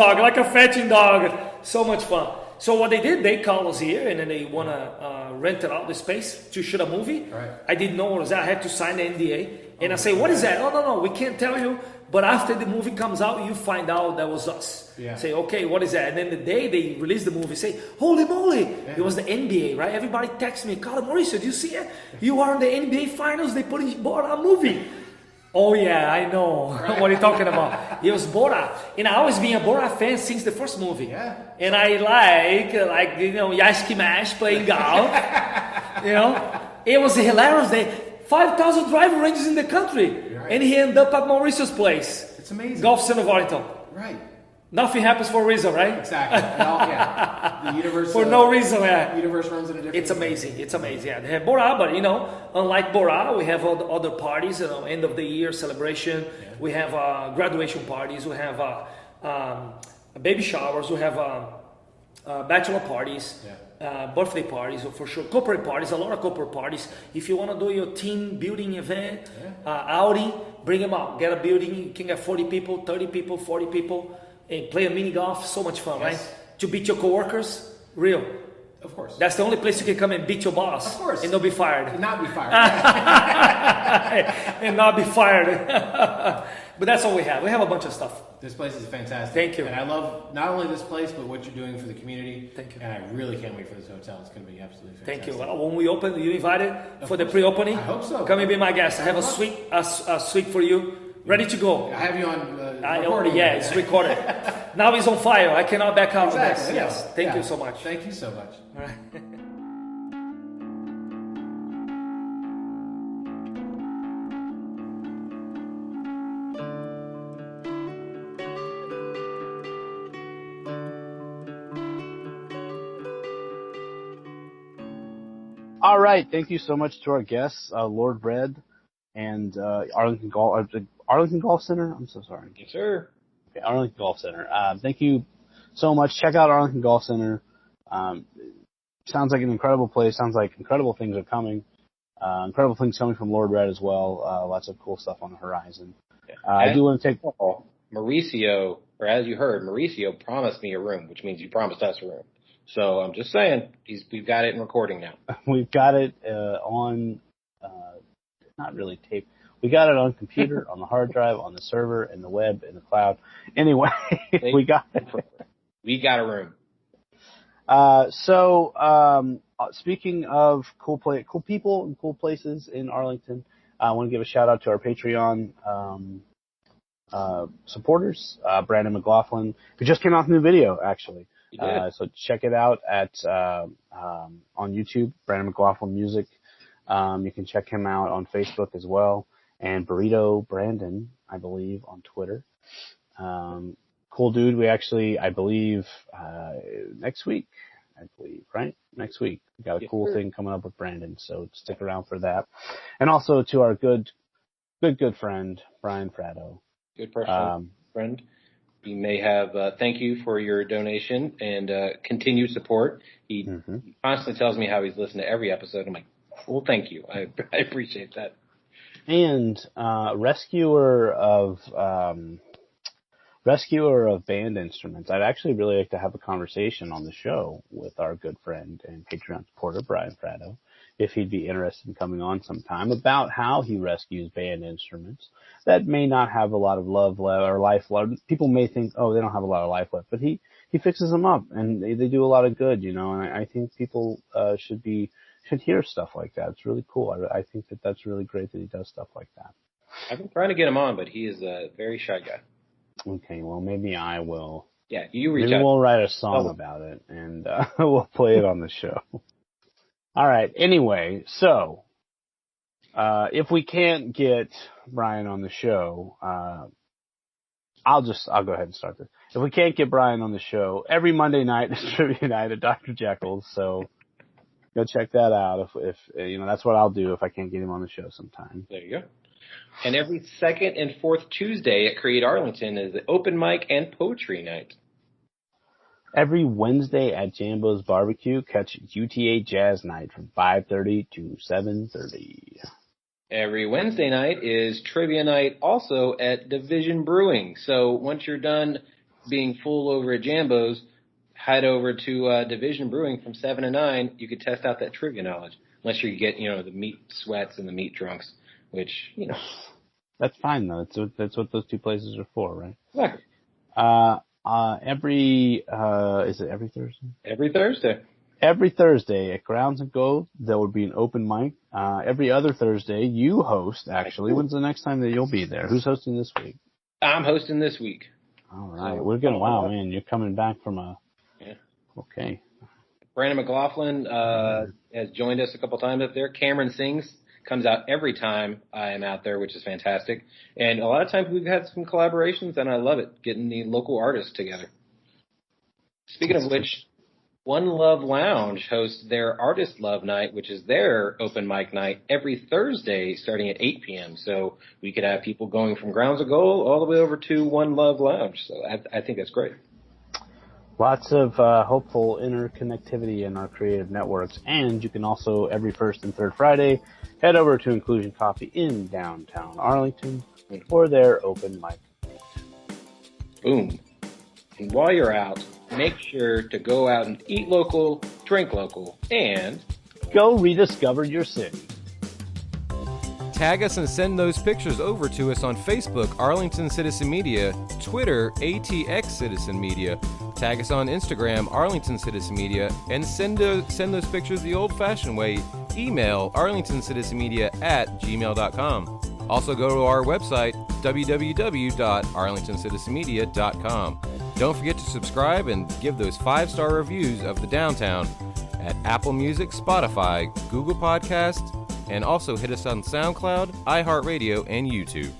dog. So much fun. So what they did, they called us here and then they want to rent it out the space to shoot a movie. Right. I didn't know what was that. I had to sign the NDA. And I say, what is that? Oh, no, we can't tell you. But after the movie comes out, you find out that was us. Yeah. Say, okay, what is that? And then the day they released the movie, say, holy moly, it was the NBA, right? Everybody texts me, Carla Mauricio, do you see it? You are in the NBA Finals, they put in Borat movie. Oh yeah, I know what you're talking about. It was Borat. And I always been a Borat fan since the first movie. Yeah. And I like Yashki Mash playing golf. It was a hilarious day. 5,000 driving ranges in the country. Right. And he ended up at Mauricio's place. It's amazing. Golf Center of Arlington. Right. Nothing happens for a reason, right? Exactly. The universe. For no reason, yeah. The universe runs in a different. It's amazing. It's amazing. Yeah, they have Borat, but unlike Borat, we have other parties. End of the year celebration. Yeah. We have graduation parties. We have baby showers. We have bachelor parties. Yeah. Birthday parties, for sure. Corporate parties. A lot of corporate parties. If you want to do your team building event, outing, bring them out. Get a building. You can get 40 people, 30 people, 40 people, and play a mini golf. So much fun, right? To beat your coworkers, real. Of course. That's the only place you can come and beat your boss. Of course. And not be fired. And not be fired. And not be fired. But that's all we have. We have a bunch of stuff. This place is fantastic. Thank you. And I love not only this place, but what you're doing for the community. Thank you. And I really can't wait for this hotel. It's going to be absolutely fantastic. Thank you. When we open, you invited for the pre-opening? I hope so. Come and be my guest. I have a suite for you. Ready to go. I have you on recording. Yeah, it's recorded. Now it's on fire. I cannot back out Exactly. of this. Yes. Thank you so much. Thank you so much. All right. All right. Thank you so much to our guests, Lord Red and Arlington Golf Center. I'm so sorry. Yes, sir. Okay, Arlington Golf Center. Thank you so much. Check out Arlington Golf Center. Sounds like an incredible place. Sounds like incredible things are coming. Incredible things coming from Lord Red as well. Lots of cool stuff on the horizon. I do want to take Mauricio, or as you heard, Mauricio promised me a room, which means you promised us a room. So I'm just saying, we've got it in recording now. We've got it on, not really tape. We got it on computer, on the hard drive, on the server, in the web, in the cloud. Anyway, we got it. We got a room. Speaking of cool people and cool places in Arlington, I want to give a shout out to our Patreon supporters, Brandon McLaughlin, who just came out with a new video, actually. You did. So check it out on YouTube, Brandon McLaughlin Music. You can check him out on Facebook as well, and Burrito Brandon, I believe, on Twitter. Cool dude. We actually, I believe, next week, right? Next week. We got a cool thing coming up with Brandon, so stick around for that. And also to our good friend, Brian Fratto. Good person, friend. You may have, thank you for your donation and continued support. He constantly tells me how he's listened to every episode. I'm like, well, thank you. I appreciate that. And rescuer of band instruments. I'd actually really like to have a conversation on the show with our good friend and Patreon supporter, Brian Fratto, if he'd be interested in coming on sometime, about how he rescues band instruments that may not have a lot of love left or life left. People may think, oh, they don't have a lot of life left, but he fixes them up, and they do a lot of good, and I think people should hear stuff like that. It's really cool. I think that's really great that he does stuff like that. I've been trying to get him on, but he is a very shy guy. Okay, well, maybe I will. Yeah, you reach maybe out. We'll write a song about it, and we'll play it on the show. All right. Anyway, so if we can't get Brian on the show, I'll go ahead and start this. If we can't get Brian on the show, every Monday night is trivia night at Dr. Jekyll's, so go check that out. If that's what I'll do if I can't get him on the show sometime. There you go. And every second and fourth Tuesday at Create Arlington is the open mic and poetry night. Every Wednesday at Jambo's Barbecue, catch UTA Jazz Night from 5:30 to 7:30. Every Wednesday night is trivia night also at Division Brewing. So once you're done being full over at Jambo's, head over to Division Brewing from 7 to 9. You could test out that trivia knowledge. Unless you get, the meat sweats and the meat drunks, which, That's fine, though. That's what those two places are for, right? Exactly. Is it every Thursday? Every Thursday. Every Thursday at Grounds and Gold, there will be an open mic. Every other Thursday, you host, actually. When's the next time that you'll be there? Who's hosting this week? I'm hosting this week. All right. Wow, man, you're coming back from Yeah. Okay. Brandon McLaughlin has joined us a couple times up there. Cameron Sings comes out every time I am out there, which is fantastic. And a lot of times we've had some collaborations, and I love it, getting the local artists together. Speaking of which, One Love Lounge hosts their Artist Love Night, which is their open mic night every Thursday starting at 8 p.m. So we could have people going from Grounds of Gold all the way over to One Love Lounge. So I think that's great. Lots of hopeful interconnectivity in our creative networks. And you can also, every first and third Friday, head over to Inclusion Coffee in downtown Arlington for their open mic. Boom. And while you're out, make sure to go out and eat local, drink local, and go rediscover your city. Tag us and send those pictures over to us on Facebook, Arlington Citizen Media, Twitter, ATX Citizen Media. Tag us on Instagram, Arlington Citizen Media, and send those pictures the old-fashioned way. Email arlingtoncitizenmedia@gmail.com. Also go to our website, www.arlingtoncitizenmedia.com. Don't forget to subscribe and give those 5-star reviews of the downtown at Apple Music, Spotify, Google Podcasts, and also hit us on SoundCloud, iHeartRadio, and YouTube.